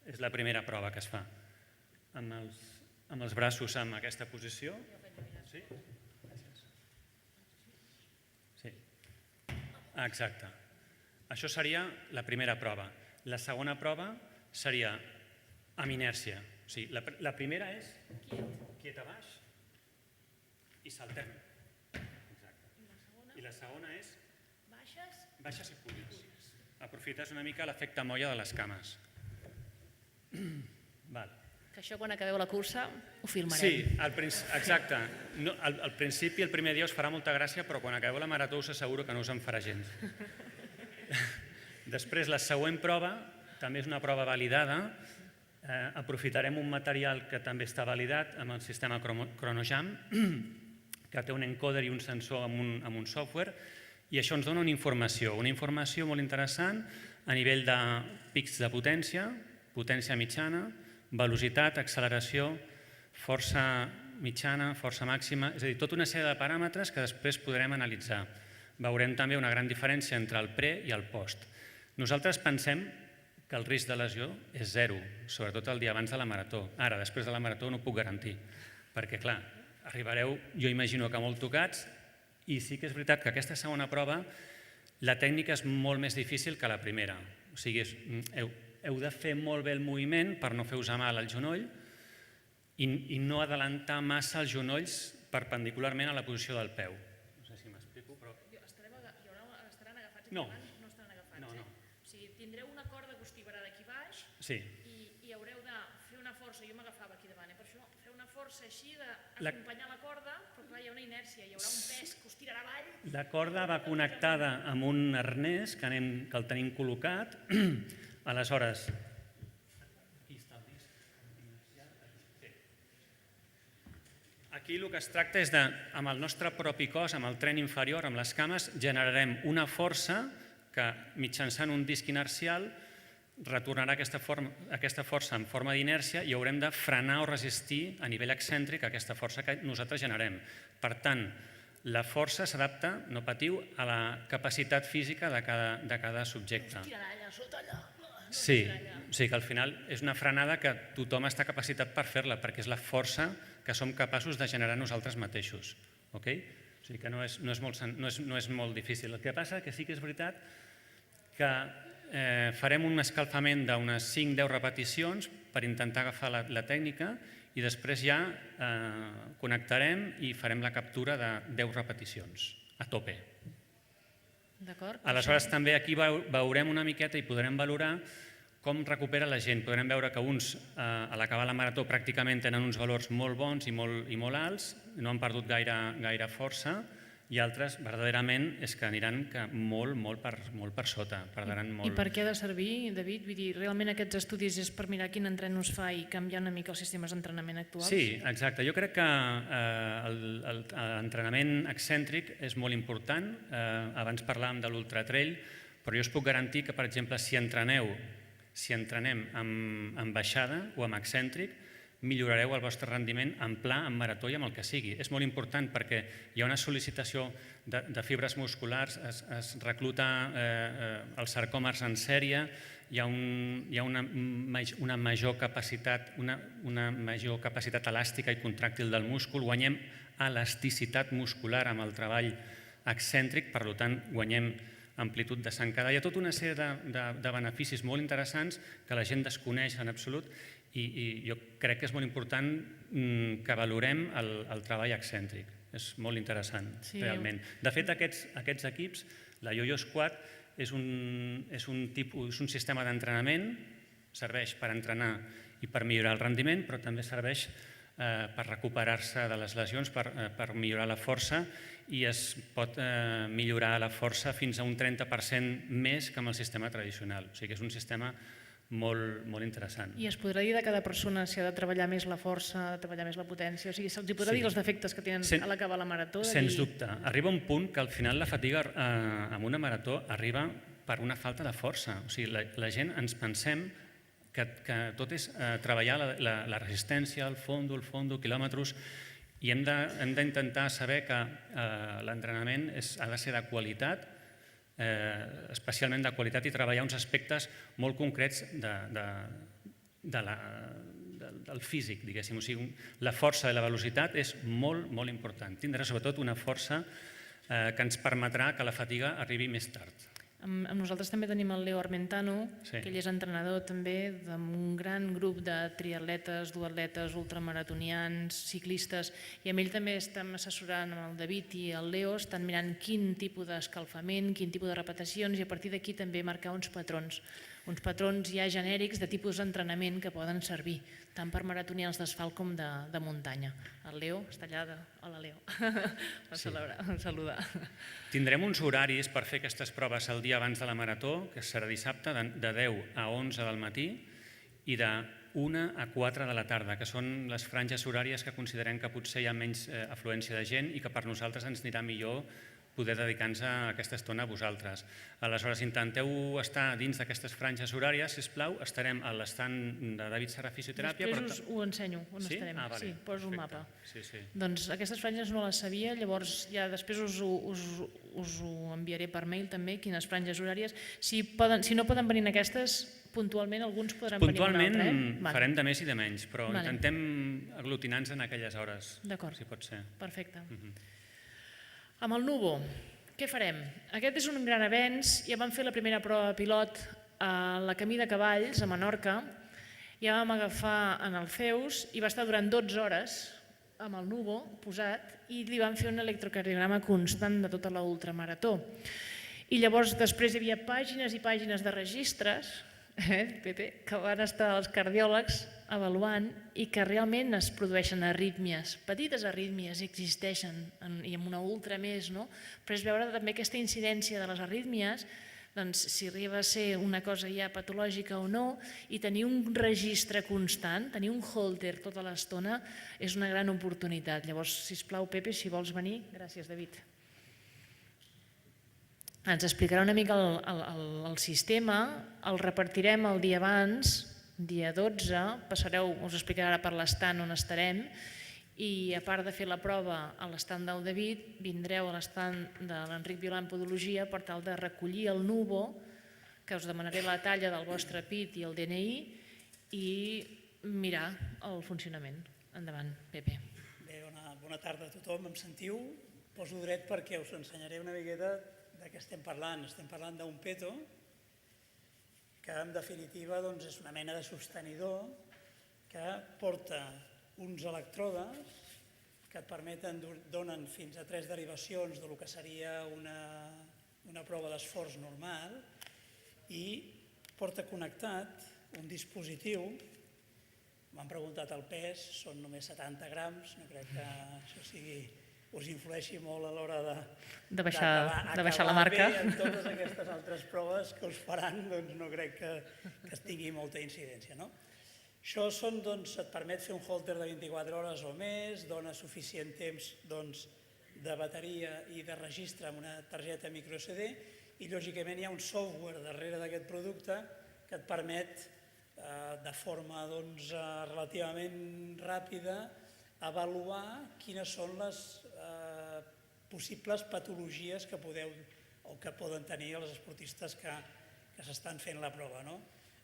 És la primera prova que es fa. Amb els braços en aquesta posició. Sí? Sí. Exacte. Això seria la primera prova. La segona prova seria amb inèrcia. O sigui, la primera és quiet a baix i saltem. Exacte. I la segona és baixes i puges. Aprofites una mica l'efecte molla de les cames. Que això quan acabeu la cursa ho filmarem. Sí, exacte. Al principi, el primer dia us farà molta gràcia, però quan acabeu la marató us asseguro que no us en farà gens. Després, la següent prova també és una prova validada. Aprofitarem un material que també està validat amb el sistema ChronoJam, que té un encoder i un sensor amb un software, i això ens dona una informació molt interessant a nivell de pics de potència, potència mitjana, velocitat, acceleració, força mitjana, força màxima, és a dir, tota una sèrie de paràmetres que després podrem analitzar. Veurem també una gran diferència entre el pre i el post. Nosaltres pensem que el risc de lesió és 0, sobretot el dia abans de la marató. Ara, després de la marató no ho puc garantir, perquè, clar, arribareu, jo imagino que molt tocats, i sí que és veritat que aquesta segona prova, la tècnica és molt més difícil que la primera. O sigui, heu de fer molt bé el moviment per no fer-vos mal al genoll i no adelantar massa els genolls perpendicularment a la posició del peu. No sé si m'explico, però... Estaran agafats aquí No. davant? No estaran agafats, No, no. O sigui, tindreu una corda que us tibarà d'aquí baix Sí. i haureu de fer una força, jo m'agafava aquí davant, per això fer una força així d'acompanyar la corda, però clar, hi ha una inèrcia, hi haurà un pes que us tirarà avall. La corda va connectada amb un arnès que el tenim col·locat. Aleshores, aquí el que es tracta és de, amb el nostre propi cos, amb el tren inferior, amb les cames, generarem una força que mitjançant un disc inercial retornarà aquesta força en forma d'inèrcia i haurem de frenar o resistir a nivell excèntric aquesta força que nosaltres generem. Per tant, la força s'adapta, no patiu, a la capacitat física de cada subjecte. Tirarà allà sota allà. Sí, o sigui que al final és una frenada que tothom està capacitat per fer-la, perquè és la força que som capaços de generar nosaltres mateixos. O sigui que no és molt difícil. El que passa que sí que és veritat que farem un escalfament d'unes 5-10 repeticions per intentar agafar la tècnica i després ja connectarem i farem la captura de 10 repeticions a tope. D'acord? Aleshores també aquí veurem una miqueta i podrem valorar com recupera la gent. Podrem veure que uns a l'acabar la marató pràcticament tenen uns valors molt bons i molt alts, no han perdut gaire força, i altres verdaderament és que aniran molt per sota, perdran molt. I per què ha de servir, David? Vull dir, realment aquests estudis és per mirar quin entrenament us fa i canviar una mica els sistemes d'entrenament actuals? Sí, exacte. Jo crec que l'entrenament excèntric és molt important. Abans parlàvem de l'ultratrail, però jo us puc garantir que, per exemple, si entrenem amb baixada o amb excèntric, millorareu el vostre rendiment en pla, en marató i amb el que sigui. És molt important perquè hi ha una sol·licitació de fibres musculars, es recluta els sarcòmers en sèrie, hi ha una major capacitat elàstica i contràctil del múscul, guanyem elasticitat muscular amb el treball excèntric, per tant guanyem amplitud de zancada. Hi ha tota una sèrie de beneficis molt interessants que la gent desconeix en absolut i jo crec que és molt important que valorem el treball excèntric. És molt interessant, realment. De fet, aquests equips, la Yo-Yo Squad, és un sistema d'entrenament, serveix per entrenar i per millorar el rendiment, però també serveix per recuperar-se de les lesions, per millorar la força, i es pot millorar la força fins a un 30% més que amb el sistema tradicional. O sigui que és un sistema molt interessant. I es podrà dir de cada persona si ha de treballar més la força, ha de treballar més la potència, o sigui, se'ls podrà dir els defectes que tenen a l'acabar la marató? Sens dubte. Arriba un punt que al final la fatiga en una marató arriba per una falta de força. O sigui, la gent ens pensem que tot és treballar la resistència, el fondo, quilòmetres, i hem d'intentar saber que l'entrenament ha de ser de qualitat, especialment de qualitat, i treballar uns aspectes molt concrets del físic, diguéssim. O sigui, la força i la velocitat és molt important. Tindrà sobretot una força que ens permetrà que la fatiga arribi més tard. Amb nosaltres també tenim el Leo Armentano, que ell és entrenador també d'un gran grup de triatletes, duatletes, ultramaratonians, ciclistes, i amb ell també estem assessorant amb el David i el Leo, estan mirant quin tipus d'escalfament, quin tipus de repeticions, i a partir d'aquí també marcar uns patrons ja genèrics de tipus d'entrenament que poden servir, tant per maratonians d'asfalt com de muntanya. El Leo està allà, hola Leo, a saludar. Tindrem uns horaris per fer aquestes proves el dia abans de la marató, que serà dissabte, de 10 a 11 del matí i de 1 a 4 de la tarda, que són les franges horàries que considerem que potser hi ha menys afluència de gent i que per nosaltres ens anirà millor poder dedicar-nos a aquesta estona a vosaltres. Aleshores, intenteu estar dins d'aquestes franges horàries, sisplau. Estarem a l'estand de David Serra Fisioteràpia. Després us ho ensenyo, on estarem. Sí, poso un mapa. Doncs aquestes franges no les sabia, llavors ja després us ho enviaré per mail també, quines franges horàries. Si no poden venir en aquestes, puntualment alguns podran venir en una altra. Puntualment farem de més i de menys, però intentem aglutinar-nos en aquelles hores, si pot ser. Perfecte. Amb el Nubo, què farem? Aquest és un gran avenç, ja vam fer la primera prova pilot a la Camí de Cavalls, a Menorca, ja vam agafar en el Feus i va estar durant 12 hores amb el Nuvo posat i li van fer un electrocardiograma constant de tota la ultramarató. I llavors després hi havia pàgines i pàgines de registres, Pepe, que van estar els cardiòlegs avaluant i que realment es produeixen arrítmies, petites arrítmies existeixen i amb una ultra més, no? Però és veure també aquesta incidència de les arrítmies, doncs, si arriba a ser una cosa ja patològica o no, i tenir un registre constant, tenir un holter tota l'estona, és una gran oportunitat. Llavors, sisplau, Pepe, si vols venir. Gràcies, David. Ens explicarà una mica el sistema, el repartirem el dia abans, dia 12, passareu, us explicarà per l'estant on estarem, i a part de fer la prova a l'estant del David, vindreu a l'estant de l'Enric Violar en Podologia per tal de recollir el Nuvo, que us demanaré la talla del vostre PIT i el DNI, i mirar el funcionament. Endavant, Pepe. Bé, bona tarda a tothom, em sentiu? Poso dret perquè us ensenyaré una miqueta de què estem parlant. Estem parlant d'un peto, que en definitiva és una mena de sostenidor que porta uns electrodes que et permeten, donen fins a 3 derivacions del que seria una prova d'esforç normal i porta connectat un dispositiu. M'han preguntat el pes, són només 70 grams, no crec que això us influeixi molt a l'hora de baixar la marca. Bé en totes aquestes altres proves que us faran, no crec que es tingui molta incidència, no? Això et permet fer un holter de 24 hores o més, dona suficient temps de bateria i de registre amb una targeta micro SD i lògicament hi ha un software darrere d'aquest producte que et permet de forma relativament ràpida avaluar quines són les possibles patologies que poden tenir els esportistes que s'estan fent la prova.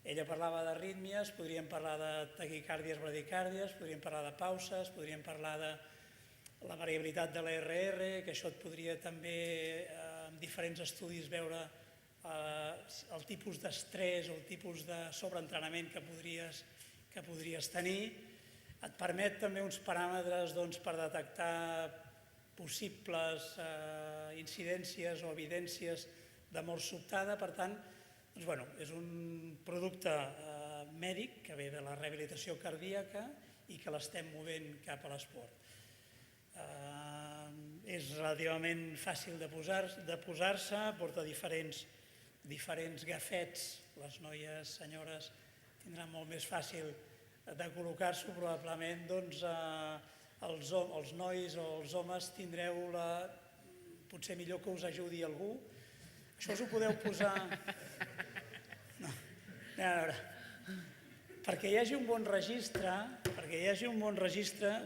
Ella parlava d'arrítmies, podríem parlar de taquicàrdies, bradicàrdies, podríem parlar de pauses, podríem parlar de la variabilitat de l'ERR, que això et podria també, en diferents estudis, veure el tipus d'estrès o el tipus de sobreentrenament que podries tenir. Et permet també uns paràmetres per detectar possibles incidències o evidències de mort sobtada. Per tant, és un producte mèdic que ve de la rehabilitació cardíaca i que l'estem movent cap a l'esport. És relativament fàcil de posar-se, porta diferents gafets. Les noies, senyores, tindran molt més fàcil de col·locar-s'ho, probablement els nois o els homes tindreu potser millor que us ajudi algú. Això us ho podeu posar... No, a veure, perquè hi hagi un bon registre,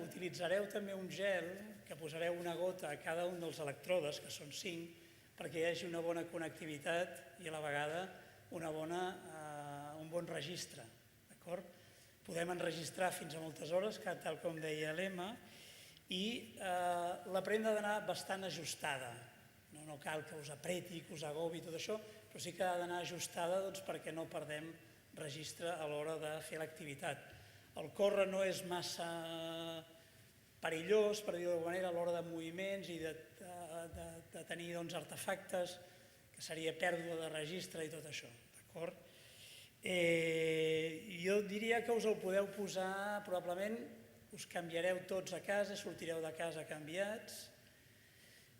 utilitzareu també un gel que posareu una gota a cada un dels electrodes, que són 5, perquè hi hagi una bona connectivitat i a la vegada un bon registre. Podem enregistrar fins a moltes hores, tal com deia l'Emma, i la prenda ha d'anar bastant ajustada. No cal que us apreti, que us agobi, tot això, però sí que ha d'anar ajustada perquè no perdem registre a l'hora de fer l'activitat. El córrer no és massa perillós, per dir-ho d'alguna manera, a l'hora de moviments i de tenir artefactes, que seria pèrdua de registre i tot això. Jo diria que us el podeu posar, probablement us canviareu tots a casa, sortireu de casa canviats.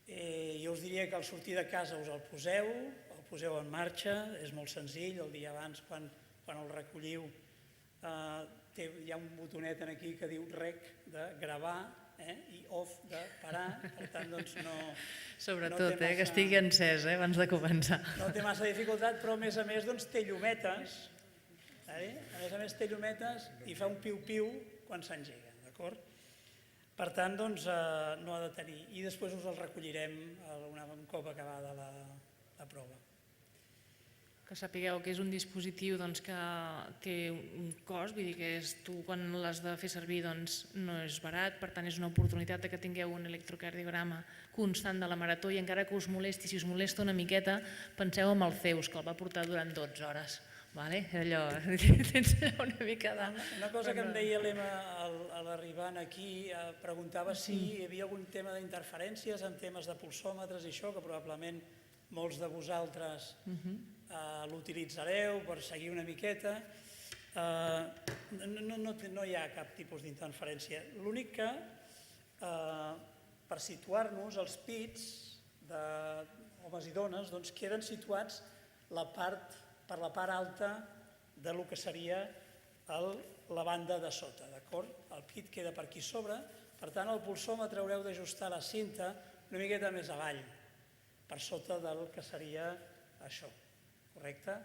Jo us diria que al sortir de casa us el poseu en marxa, és molt senzill, el dia abans quan el recolliu hi ha un botonet aquí que diu rec de gravar i off de parar, per tant no... Sobretot, que estigui encès abans de començar. No té massa dificultat, però a més té llumetes, i fa un piu-piu quan s'engega, d'acord? Per tant, no ha de tenir. I després us el recollirem un cop acabada la prova. Que sapigueu que és un dispositiu que té un cost, vull dir que tu quan l'has de fer servir no és barat, per tant és una oportunitat que tingueu un electrocardiograma constant de la marató i encara que us molesti, si us molesta una miqueta, penseu en el Zeus, que el va portar durant 12 hores. Vale? Allò, tens una mica de... Una cosa que em deia l'Emma a l'arribant aquí, preguntava si hi havia algun tema d'interferències en temes de pulsòmetres i això, que probablement molts de vosaltres l'utilitzareu per seguir una miqueta. No hi ha cap tipus d'interferència. L'únic que, per situar-nos, els pits d'homes i dones queden situats per la part alta del que seria la banda de sota, d'acord? El pit queda per aquí sobre, per tant el pulsòmetre haureu d'ajustar la cinta una miqueta més avall, per sota del que seria això, correcte?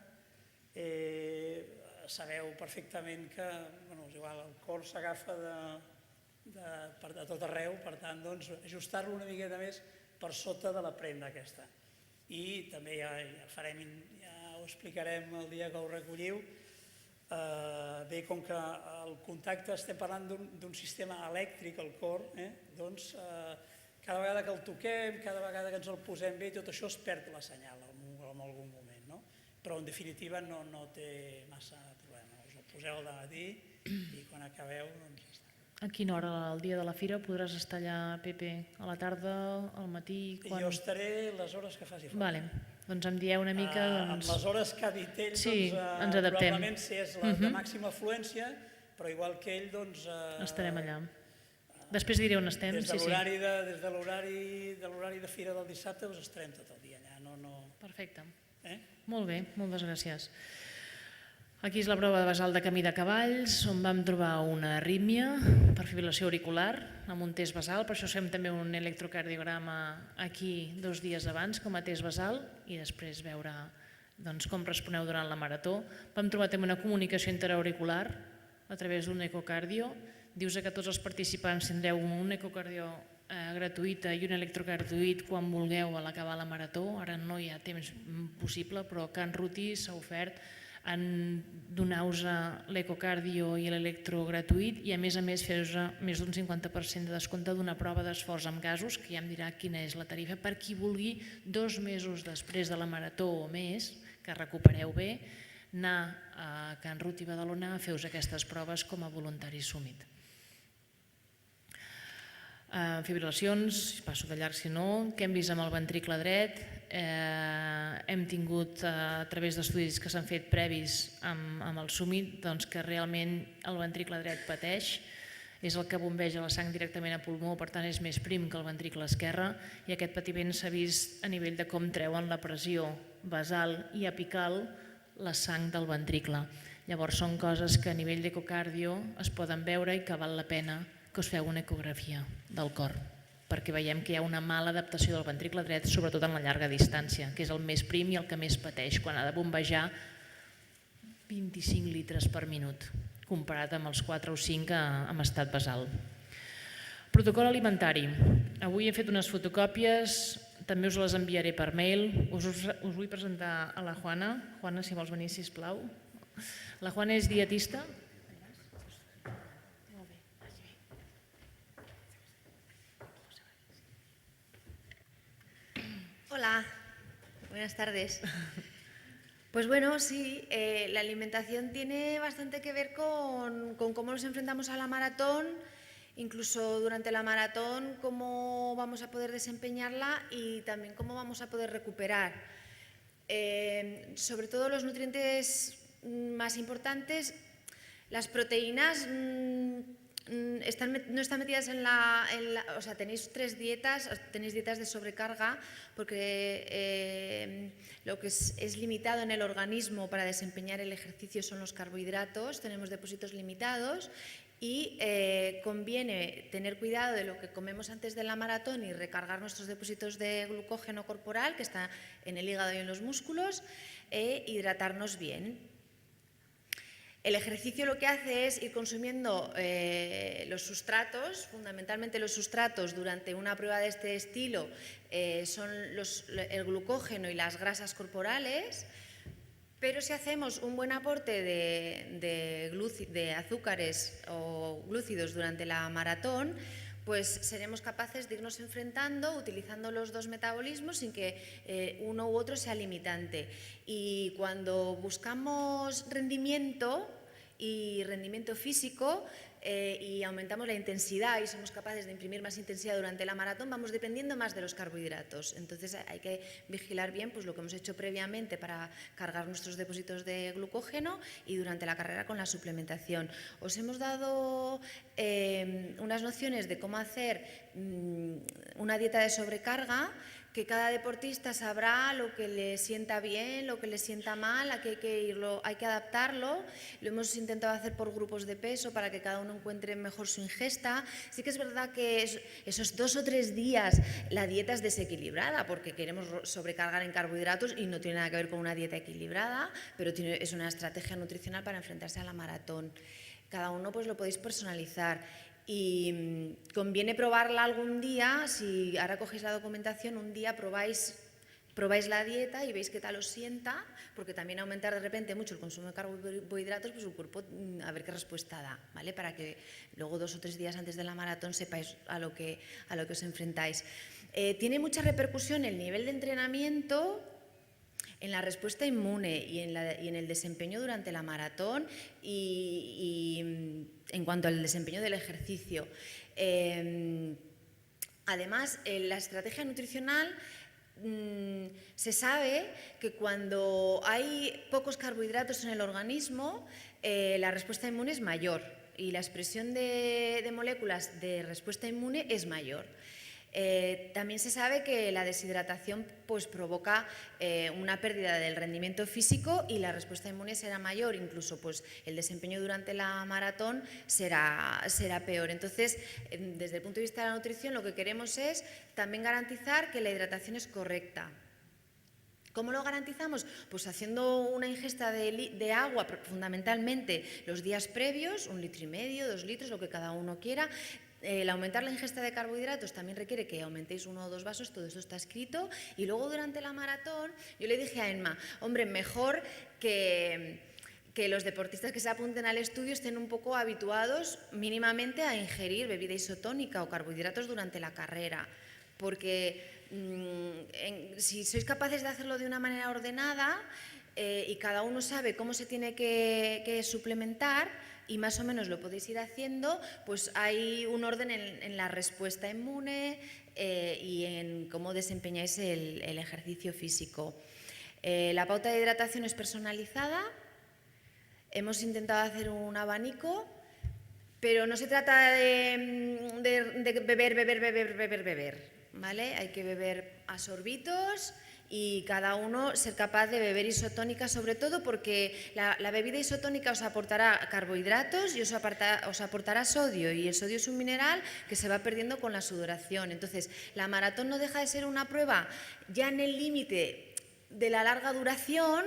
Sabeu perfectament que el cor s'agafa de tot arreu, per tant, ajustar-lo una miqueta més per sota de la premda aquesta. I també ja ho explicarem el dia que ho recolliu. Bé, com que el contacte, estem parlant d'un sistema elèctric, el cor, doncs cada vegada que el toquem, cada vegada que ens el posem bé, tot això es perd la senyal en algun moment, no? Però en definitiva no té massa problema. Us el poseu al matí i quan acabeu, doncs ja està. A quina hora el dia de la fira podràs estar allà, Pepe? A la tarda, al matí? Jo estaré les hores que faci falta. Vale, doncs em dieu una mica... Amb les hores que ha dit ell, sí, ens adaptem. Probablement si és la de màxima afluència, però igual que ell, doncs... Estarem allà. Després diré on estem. Des de l'horari de fira del dissabte us estarem tot el dia allà. Perfecte. Molt bé, moltes gràcies. Aquí és la prova de basal de camí de cavalls, on vam trobar una arrítmia per fibrilació auricular amb un test basal, per això fem també un electrocardiograma aquí 2 dies abans com a test basal i després veure com responeu durant la marató. Vam trobar també una comunicació interauricular a través d'un ecocardio. Dius que tots els participants tindreu un ecocardio gratuïta i un electrocardioid quan vulgueu a l'acabar la marató. Ara no hi ha temps possible, però Can Ruti s'ha ofert en donar-vos l'ecocardio i l'electrogratuït i a més fer-vos més d'un 50% de descompte d'una prova d'esforç amb gasos, que ja em dirà quina és la tarifa, per qui vulgui 2 mesos després de la marató o més, que recupereu bé, anar a Can Ruti Badalona a fer-vos aquestes proves com a voluntari súmit. Fibrilacions, passo de llarg si no, que hem vist amb el ventricle dret, hem tingut a través d'estudis que s'han fet previs amb el súmit que realment el ventricle dret pateix, és el que bombeja la sang directament a pulmó, per tant és més prim que el ventricle esquerre i aquest patiment s'ha vist a nivell de com treuen la pressió basal i apical la sang del ventricle. Llavors són coses que a nivell d'ecocardio es poden veure i que val la pena que us feu una ecografia del cor, perquè veiem que hi ha una mala adaptació del ventricle dret, sobretot en la llarga distància, que és el més prim i el que més pateix, quan ha de bombejar 25 litres per minut, comparat amb els 4 o 5 en estat basal. Protocol alimentari. Avui he fet unes fotocòpies, també us les enviaré per mail. Us vull presentar a la Juana. Juana, si vols venir, sisplau. La Juana és dietista. Hola, buenas tardes. Pues bueno, sí, la alimentación tiene bastante que ver con cómo nos enfrentamos a la maratón, incluso durante la maratón, cómo vamos a poder desempeñarla y también cómo vamos a poder recuperar. Sobre todo los nutrientes más importantes, las proteínas no están metidas o sea, tenéis 3 dietas, tenéis dietas de sobrecarga porque lo que es limitado en el organismo para desempeñar el ejercicio son los carbohidratos, tenemos depósitos limitados y conviene tener cuidado de lo que comemos antes de la maratón y recargar nuestros depósitos de glucógeno corporal que está en el hígado y en los músculos e hidratarnos bien. El ejercicio lo que hace es ir consumiendo los sustratos, fundamentalmente los sustratos durante una prueba de este estilo son el glucógeno y las grasas corporales, pero si hacemos un buen aporte de azúcares o glúcidos durante la maratón, pues seremos capaces de irnos enfrentando utilizando los dos metabolismos sin que uno u otro sea limitante. Y cuando buscamos rendimiento y rendimiento físico y aumentamos la intensidad y somos capaces de imprimir más intensidad durante la maratón, vamos dependiendo más de los carbohidratos. Entonces hay que vigilar bien pues, lo que hemos hecho previamente para cargar nuestros depósitos de glucógeno y durante la carrera con la suplementación. Os hemos dado unas nociones de cómo hacer una dieta de sobrecarga, que cada deportista sabrá lo que le sienta bien, lo que le sienta mal, hay que adaptarlo. Lo hemos intentado hacer por grupos de peso para que cada uno encuentre mejor su ingesta. Sí que es verdad que esos 2 o 3 días la dieta es desequilibrada porque queremos sobrecargar en carbohidratos y no tiene nada que ver con una dieta equilibrada, pero es una estrategia nutricional para enfrentarse a la maratón. Cada uno pues lo podéis personalizar. Y conviene probarla algún día, si ahora cogéis la documentación, un día probáis la dieta y veis qué tal os sienta, porque también aumentar de repente mucho el consumo de carbohidratos, pues el cuerpo a ver qué respuesta da, ¿vale? Para que luego 2 o 3 días antes de la maratón sepáis a lo que os enfrentáis. Tiene mucha repercusión el nivel de entrenamiento en la respuesta inmune y en el desempeño durante la maratón y en cuanto al desempeño del ejercicio. Además, la estrategia nutricional se sabe que cuando hay pocos carbohidratos en el organismo, la respuesta inmune es mayor y la expresión de moléculas de respuesta inmune es mayor. También se sabe que la deshidratación pues, provoca una pérdida del rendimiento físico y la respuesta inmune será mayor, incluso pues, el desempeño durante la maratón será peor. Entonces, desde el punto de vista de la nutrición, lo que queremos es también garantizar que la hidratación es correcta. ¿Cómo lo garantizamos? Pues haciendo una ingesta de agua, fundamentalmente los días previos, 1,5 litros, 2 litros, lo que cada uno quiera. El aumentar la ingesta de carbohidratos también requiere que aumentéis 1 o 2 vasos, todo esto está escrito. Y luego durante la maratón, yo le dije a Emma, hombre, mejor que los deportistas que se apunten al estudio estén un poco habituados mínimamente a ingerir bebida isotónica o carbohidratos durante la carrera, porque si sois capaces de hacerlo de una manera ordenada y cada uno sabe cómo se tiene que suplementar, y más o menos lo podéis ir haciendo, pues hay un orden en la respuesta inmune y en cómo desempeñáis el ejercicio físico. La pauta de hidratación es personalizada. Hemos intentado hacer un abanico, pero no se trata de beber, ¿vale? Hay que beber a sorbitos y cada uno ser capaz de beber isotónica, sobre todo porque la bebida isotónica os aportará carbohidratos y os aportará sodio, y el sodio es un mineral que se va perdiendo con la sudoración. Entonces, la maratón no deja de ser una prueba ya en el límite de la larga duración,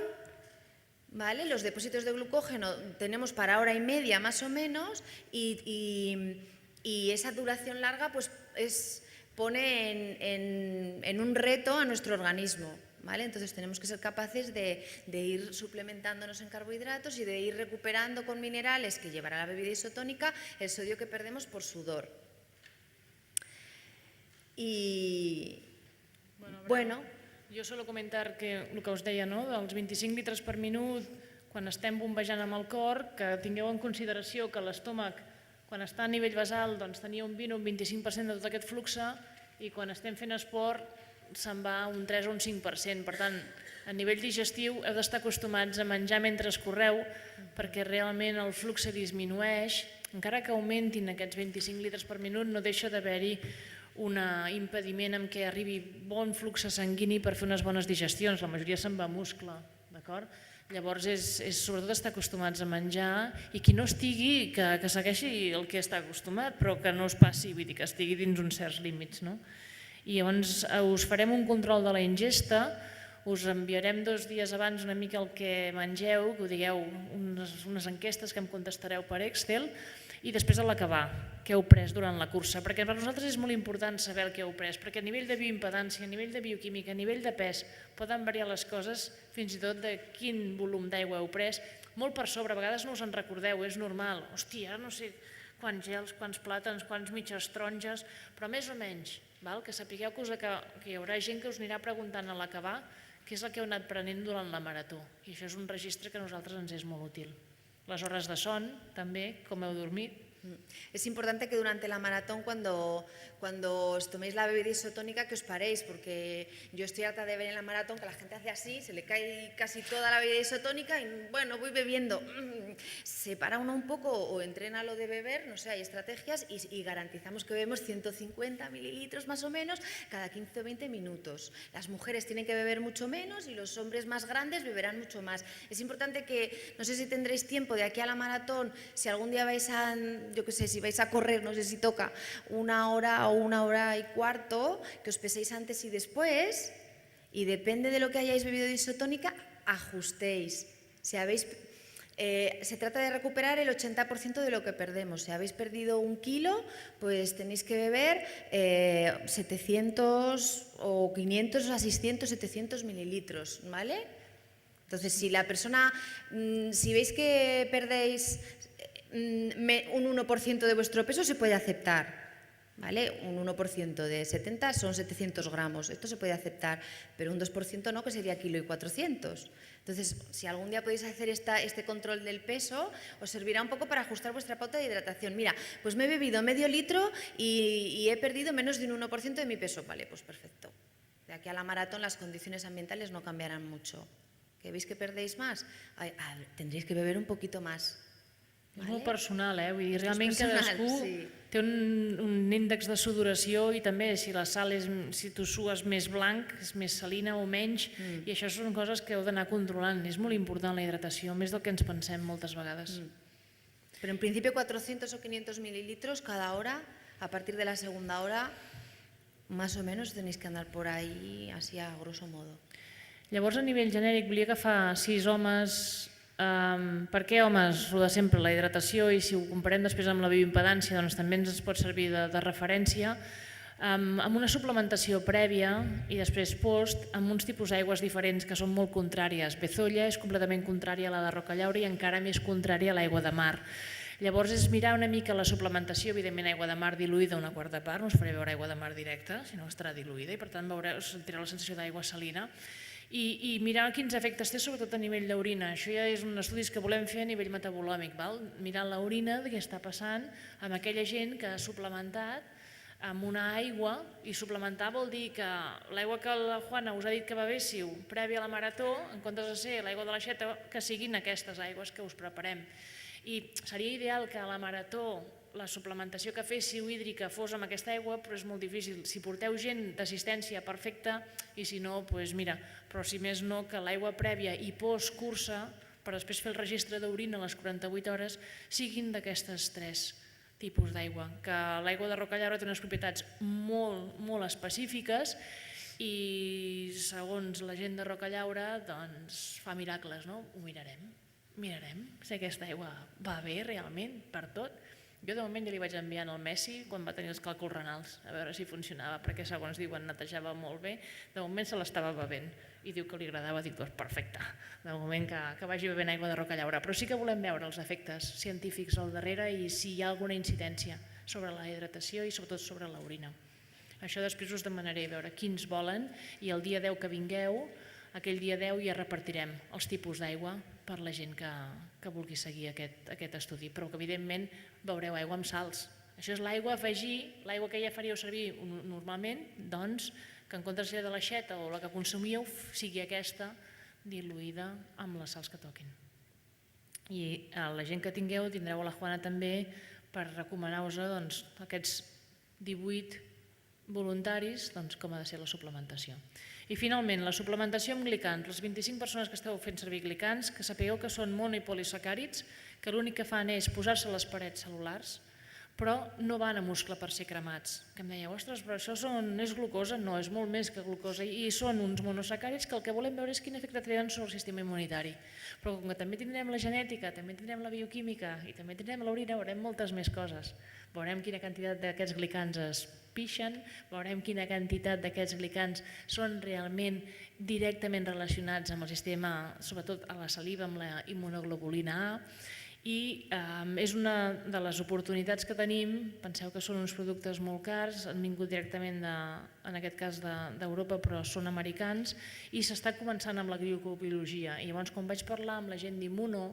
¿vale? Los depósitos de glucógeno tenemos para 1 hora y media más o menos y esa duración larga pues pone en un reto a nuestro organismo, ¿vale? Entonces tenemos que ser capaces de ir suplementándonos en carbohidratos y de ir recuperando con minerales que llevará la bebida isotónica el sodio que perdemos por sudor. I bueno, jo solo comentar que el que us deia, no? Dels 25 litres per minut, quan estem bombejant amb el cor, que tingueu en consideració que l'estómac, quan està a nivell basal, doncs tenia un 20 o un 25% de tot aquest flux, i quan estem fent esport se'n va un 3 o un 5%. Per tant, a nivell digestiu heu d'estar acostumats a menjar mentre correu perquè realment el flux disminueix. Encara que augmentin aquests 25 litres per minut, no deixa d'haver-hi un impediment en què arribi bon flux sanguini per fer unes bones digestions. La majoria se'n va a muscle, d'acord? Llavors és sobretot estar acostumats a menjar i qui no estigui, que segueixi el que està acostumat, però que no es passi, vull dir, que estigui dins uns certs límits, no? I llavors us farem un control de la ingesta, us enviarem 2 dies abans una mica el que mengeu, que ho digueu, unes enquestes que em contestareu per Excel, i després a l'acabar, què heu pres durant la cursa, perquè per nosaltres és molt important saber el que heu pres, perquè a nivell de bioimpedància, a nivell de bioquímica, a nivell de pes, poden variar les coses fins i tot de quin volum d'aigua heu pres, molt per sobre, a vegades no us en recordeu, és normal, hòstia, ara no sé quants gels, quants plàtans, quants mitges taronges, però més o menys, que sapigueu que hi haurà gent que us anirà preguntant a l'acabar què és el que heu anat prenent durant la marató. I això és un registre que a nosaltres ens és molt útil. Les hores de son, també, com heu dormit. Es importante que durante la maratón, cuando os toméis la bebida isotónica, que os paréis, porque yo estoy harta de ver en la maratón que la gente hace así, se le cae casi toda la bebida isotónica y bueno, voy bebiendo. Se para uno un poco o entrena lo de beber, no sé, hay estrategias y garantizamos que bebemos 150 mililitros más o menos cada 15 o 20 minutos. Las mujeres tienen que beber mucho menos y los hombres más grandes beberán mucho más. Es importante que, no sé si tendréis tiempo de aquí a la maratón, si algún día vais a, yo qué sé, si vais a correr, no sé si toca 1 hora o 1 hora y cuarto, que os peséis antes y después y depende de lo que hayáis bebido de isotónica, ajustéis. Si habéis, se trata de recuperar el 80% de lo que perdemos. Si habéis perdido 1 kilo, pues tenéis que beber 700 o 500 a 600, 700 mililitros, ¿vale? Entonces, si la persona, si veis que perdéis un 1% de vuestro peso, se puede aceptar. ¿Vale? Un 1% de 70 son 700 gramos, esto se puede aceptar, pero un 2% no, que sería 1,4 kg. Entonces, si algún día podéis hacer este control del peso, os servirá un poco para ajustar vuestra pauta de hidratación. Mira, pues me he bebido medio litro y he perdido menos de un 1% de mi peso. Vale, pues perfecto. De aquí a la maratón las condiciones ambientales no cambiarán mucho. ¿Que veis que perdéis más? Tendréis que beber un poquito más. És molt personal, vull dir, realment personal, cadascú sí. té un índex de sudoració i també si la sal si tu sues més blanc, és més salina o menys, i això són coses que heu d'anar controlant. És molt important la hidratació, més del que ens pensem moltes vegades. Pero en principio 400 o 500 mililitros cada hora, a partir de la segunda hora, más o menos tenéis que andar por ahí, así a grosso modo. Llavors, a nivell genèric, volia agafar 6 homes. Per què homes? El de sempre, la hidratació, i si ho comparem després amb la bioimpedància, doncs també ens pot servir de referència, amb una suplementació prèvia i després post, amb uns tipus d'aigües diferents que són molt contràries. Bezolla és completament contrària a la de Rocallaura i encara més contrària a l'aigua de mar. Llavors és mirar una mica la suplementació, evidentment aigua de mar diluïda una quarta part, no us faré veure aigua de mar directa, sinó estarà diluïda i per tant sentireu la sensació d'aigua salina. I mirar quins efectes té, sobretot a nivell d'orina. Això ja és un estudis que volem fer a nivell metabolòmic, mirant l'orina de què està passant amb aquella gent que ha suplementat amb una aigua, i suplementar vol dir que l'aigua que la Juana us ha dit que bebéssiu prèvia a la marató, en comptes de ser l'aigua de l'aixeta, que siguin aquestes aigües que us preparem. I seria ideal que a la marató la suplementació que féssiu hídrica fos amb aquesta aigua, però és molt difícil. Si porteu gent d'assistència, perfecta, i si no, doncs mira, però si més no, que l'aigua prèvia i post-cursa, per després fer el registre d'orina a les 48 hores, siguin d'aquestes 3 tipus d'aigua. Que l'aigua de Rocallaura té unes propietats molt específiques i segons la gent de Rocallaura doncs fa miracles, no? Ho mirarem si aquesta aigua va bé realment per tot. Jo de moment ja li vaig enviar al Messi quan va tenir els càlculs renals, a veure si funcionava, perquè segons diuen netejava molt bé. De moment se l'estava bevent i diu que li agradava, dic, doncs perfecte, de moment que vagi bevent aigua de Rocallaura. Però sí que volem veure els efectes científics al darrere i si hi ha alguna incidència sobre la hidratació i sobretot sobre l'orina. Això després us demanaré veure quins volen i el dia 10 que vingueu, aquell dia 10 ja repartirem els tipus d'aigua per la gent que vulgui seguir aquest estudi, però que evidentment beureu aigua amb sals. Això és l'aigua a afegir, l'aigua que ja faríeu servir normalment, doncs que en comptes de ser de l'aixeta o la que consumíeu sigui aquesta diluïda amb les sals que toquin. I a la gent que tingueu tindreu a la Juana també per recomanar-vos aquests 18 voluntaris com ha de ser la suplementació. I finalment, la suplementació amb glicans. Les 25 persones que esteu fent servir glicans, que sapigueu que són monopolisacàrids, que l'únic que fan és posar-se a les parets cel·lulars, però no van a muscle per ser cremats. Que em dèieu, ostres, però això és glucosa? No, és molt més que glucosa i són uns monosacàrids que el que volem veure és quin efecte tenen sobre el sistema immunitari. Però com que també tindrem la genètica, també tindrem la bioquímica i també tindrem l'orina, veurem moltes més coses. Veurem quina quantitat d'aquests glicans es pixen, veurem quina quantitat d'aquests glicans són realment directament relacionats amb el sistema, sobretot a la saliva, amb la immunoglobulina A, i és una de les oportunitats que tenim. Penseu que són uns productes molt cars, han vingut directament, en aquest cas, d'Europa, però són americans, i s'està començant amb l'agroecobiologia. I llavors, quan vaig parlar amb la gent d'Immuno,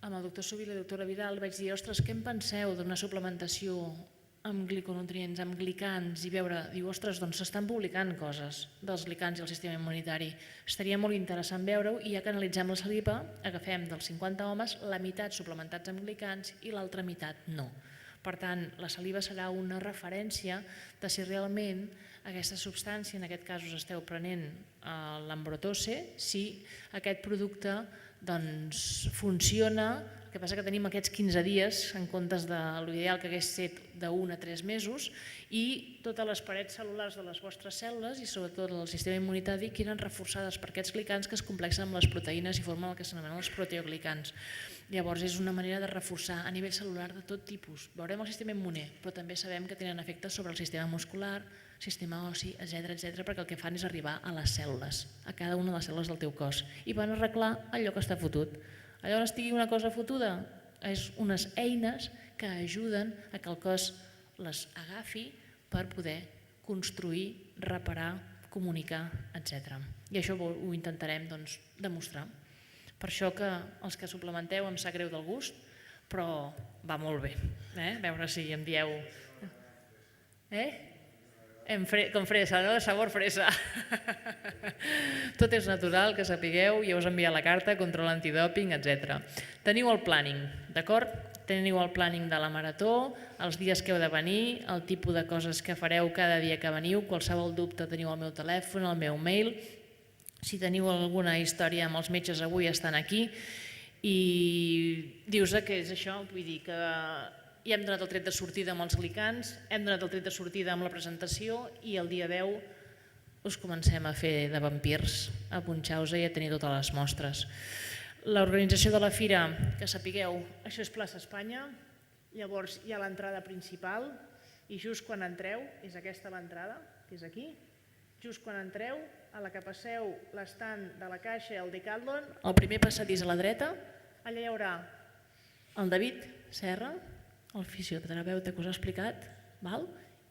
amb el doctor Subila i la doctora Vidal, vaig dir, ostres, què en penseu d'una suplementació amb gliconutrients, amb glicans, i veure, diu, ostres, doncs s'estan publicant coses dels glicans i el sistema immunitari. Estaria molt interessant veure-ho, i ja que analitzem la saliva, agafem dels 50 homes la meitat suplementats amb glicans i l'altra meitat no. Per tant, la saliva serà una referència de si realment aquesta substància, en aquest cas us esteu prenent l'ambrotose, si aquest producte funciona. El que passa que tenim aquests 15 dies en comptes de l'ideal que hagués estat d'1 a 3 mesos, i totes les parets cel·lulars de les vostres cèl·lules i sobretot el sistema immunitari queden reforçades per aquests glicans que es complexen amb les proteïnes i formen el que s'anomenen els proteoglicans. Llavors és una manera de reforçar a nivell cel·lular de tot tipus. Veurem el sistema immuner, però també sabem que tenen efectes sobre el sistema muscular, sistema ossi, etc, perquè el que fan és arribar a les cèl·lules, a cada una de les cèl·lules del teu cos, i van arreglar allò que està fotut. Allò on estigui una cosa fotuda és unes eines que ajuden a que el cos les agafi per poder construir, reparar, comunicar, etc. I això ho intentarem demostrar. Per això que els que suplementeu em sap greu del gust, però va molt bé. Veure si em dieu... Com fresa, no? Sabor fresa. Tot és natural, que sapigueu, ja us he enviat la carta, control antidòping, etc. Teniu el planning, d'acord? Teniu el planning de la marató, els dies que heu de venir, el tipus de coses que fareu cada dia que veniu, qualsevol dubte teniu el meu telèfon, el meu mail. Si teniu alguna història amb els metges avui estan aquí, i dius que és això, vull dir que ja hem donat el tret de sortida amb els glicans, hem donat el tret de sortida amb la presentació, i el dia 10 us comencem a fer de vampirs, a punxar-vos i a tenir totes les mostres. L'organització de la fira, que sapigueu, això és plaça Espanya, llavors hi ha l'entrada principal, i just quan entreu, és aquesta l'entrada, que és aquí, just quan entreu, a la que passeu l'estand de la Caixa i el Decathlon, el primer passadís a la dreta, allà hi haurà el David Serra, el fisioterapeuta que us ha explicat,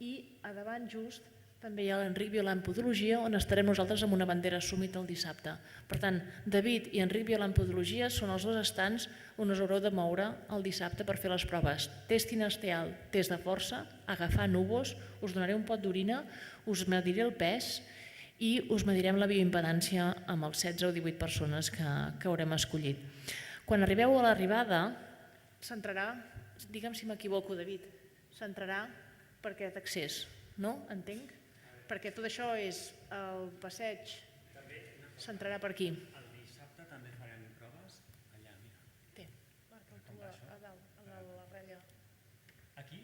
i a davant just també hi ha l'Enric Violant Podologia, on estarem nosaltres amb una bandera Summit el dissabte. Per tant, David i Enric Violant Podologia són els dos estants on us haureu de moure el dissabte per fer les proves. Test inercial, test de força, agafar núvols, us donaré un pot d'orina, us mediré el pes i us medirem la bioimpedància amb els 16 o 18 persones que haurem escollit. Quan arribeu a l'arribada, s'entrarà, digue'm si m'equivoco, David, s'entrarà per aquest accés, no? Entenc? Perquè tot això és el passeig, s'entrarà per aquí. El dissabte també farem proves allà, mira. Té, marca'l tu a dalt, a la rella. Aquí,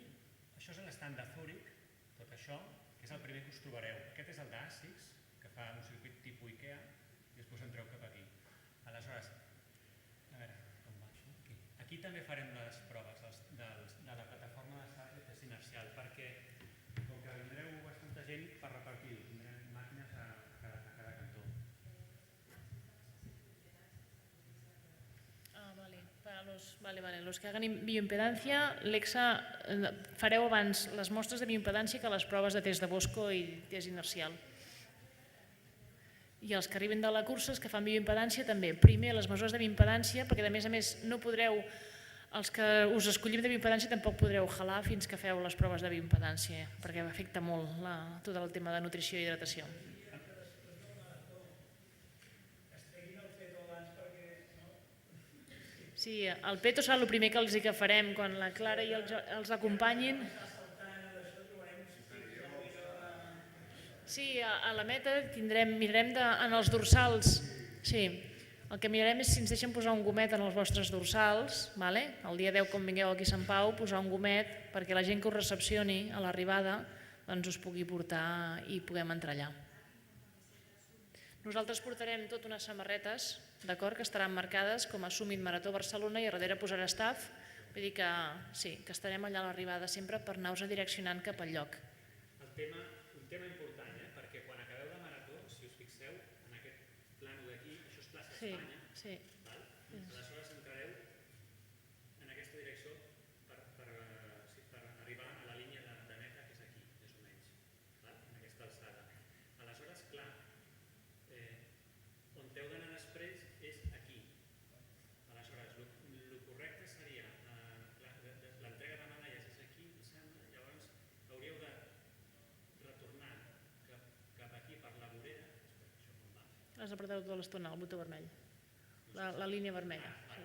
això és l'estand de Zúrich, tot això, que és el primer que us trobareu. Aquest és el d'Asics, que fa un circuit tipus Ikea, i després entreu cap aquí. Aleshores, a veure, com va això? Aquí també farem les proves de la plataforma de salt i test inercial, perquè com que vindreu bastanta gent per repartir, tindrem màquines a cada cantó. Vale. Los que hagan bioimpedancia, l'EXA fareu abans les mostres de bioimpedància que les proves de test de Bosco i test inercial. I els que arriben de la cursa, els que fan bioimpedància també. Primer les mesures de bioimpedància, perquè a més no podreu, els que us escollim de bioimpedància tampoc podreu jalar fins que feu les proves de bioimpedància, perquè afecta molt tot el tema de nutrició i hidratació. Sí, el peto serà el primer que els farem quan la Clara i els acompanyin. Sí, a la meta mirarem en els dorsals, sí, el que mirarem és si ens deixen posar un gomet en els vostres dorsals, el dia 10 quan vingueu aquí a Sant Pau, posar un gomet perquè la gent que us recepcioni a l'arribada us pugui portar i puguem entrar allà. Nosaltres portarem tot unes samarretes, d'acord, que estaran marcades com a Summit Marató Barcelona i a darrere posarà staff, vull dir que sí, que estarem allà a l'arribada sempre per anar-vos direccionant cap al lloc. Un tema important, perquè quan acabeu la marató, si us fixeu en aquest plano d'aquí, això és plaça Espanya, aleshores entrareu Has apretat tota l'estona el botó vermell. La línia vermella. Sí.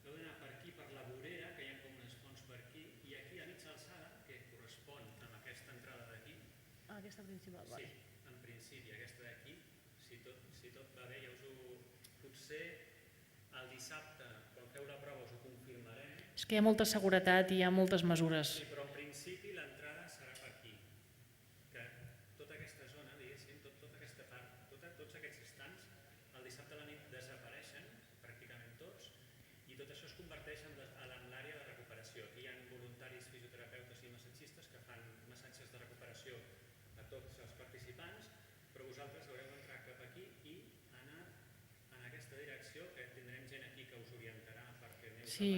Heu d'anar per aquí, per la vorera, que hi ha com unes fonts per aquí, i aquí a mitja alçada, que correspon amb aquesta entrada d'aquí, Aquesta principal, vale. sí, en principi aquesta d'aquí, si tot va bé, ja us ho... Potser el dissabte, quan feu la prova, us ho confirmarem. És que hi ha molta seguretat i hi ha moltes mesures. Sí, però en principi l'entrada serà per aquí. Que tota aquesta zona, diguéssim, tota aquesta part, tots aquests estants, el dissabte a la nit desapareixen, pràcticament tots, i tot això es converteix en l'àrea de recuperació. Aquí hi ha voluntaris fisioterapeutes i massatgistes que fan massatges de recuperació a tots els participants, però vosaltres haureu d'entrar cap aquí i anar en aquesta direcció, que tindrem gent aquí que us orientarà perquè aneu Sí,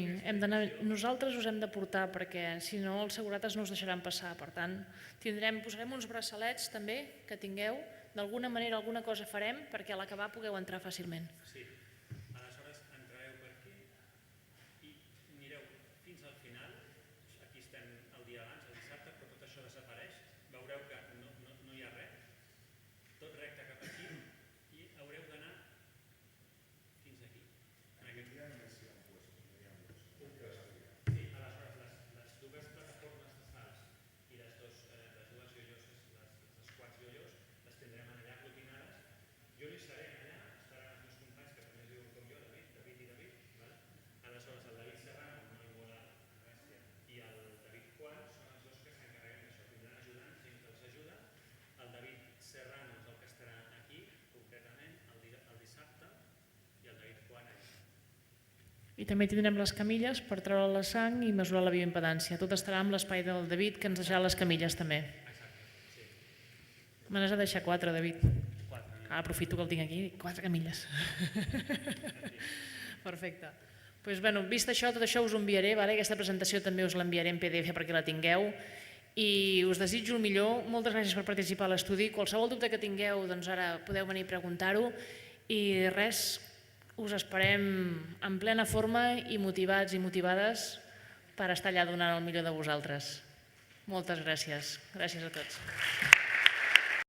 nosaltres us hem de portar perquè si no els segurates no us deixaran passar. Per tant, posarem uns braçalets també que tingueu. D'alguna manera alguna cosa farem perquè a l'acabar pugueu entrar fàcilment. Sí, aleshores entrareu per aquí i anireu fins al final. Aquí estem el dia abans, el dissabte, però tot això desapareix. Veureu que no hi ha res. Tot recte cap aquí i haureu d'anar fins aquí. Sí, aleshores les dues plataformes de salts i les dues iollos, les quads iollos, les tindrem allà aglutinades. Jo no hi seré allà, estaran els meus companys que també es diuen com jo, David i David. Aleshores el David Serrano, no igual a Gràcia, i el David Juan són els dos que s'encarreguen d'això. Tindran ajudants, gent que els ajuda. El David Serrano és el que estarà aquí, concretament, el dissabte, i el David Juan allà. I també tindrem les camilles per treure la sang i mesurar la bioimpedància. Tot estarà amb l'espai del David, que ens deixarà les camilles també. Me n'has de deixar 4, David. Aprofito que el tinc aquí, 4 camilles. Perfecte. Vist això, tot això us ho enviaré, aquesta presentació també us l'enviaré en PDF perquè la tingueu i us desitjo el millor. Moltes gràcies per participar a l'estudi. Qualsevol dubte que tingueu, doncs ara podeu venir a preguntar-ho i res, us esperem en plena forma i motivats i motivades per estar allà donant el millor de vosaltres. Moltes gràcies. Gràcies a tots.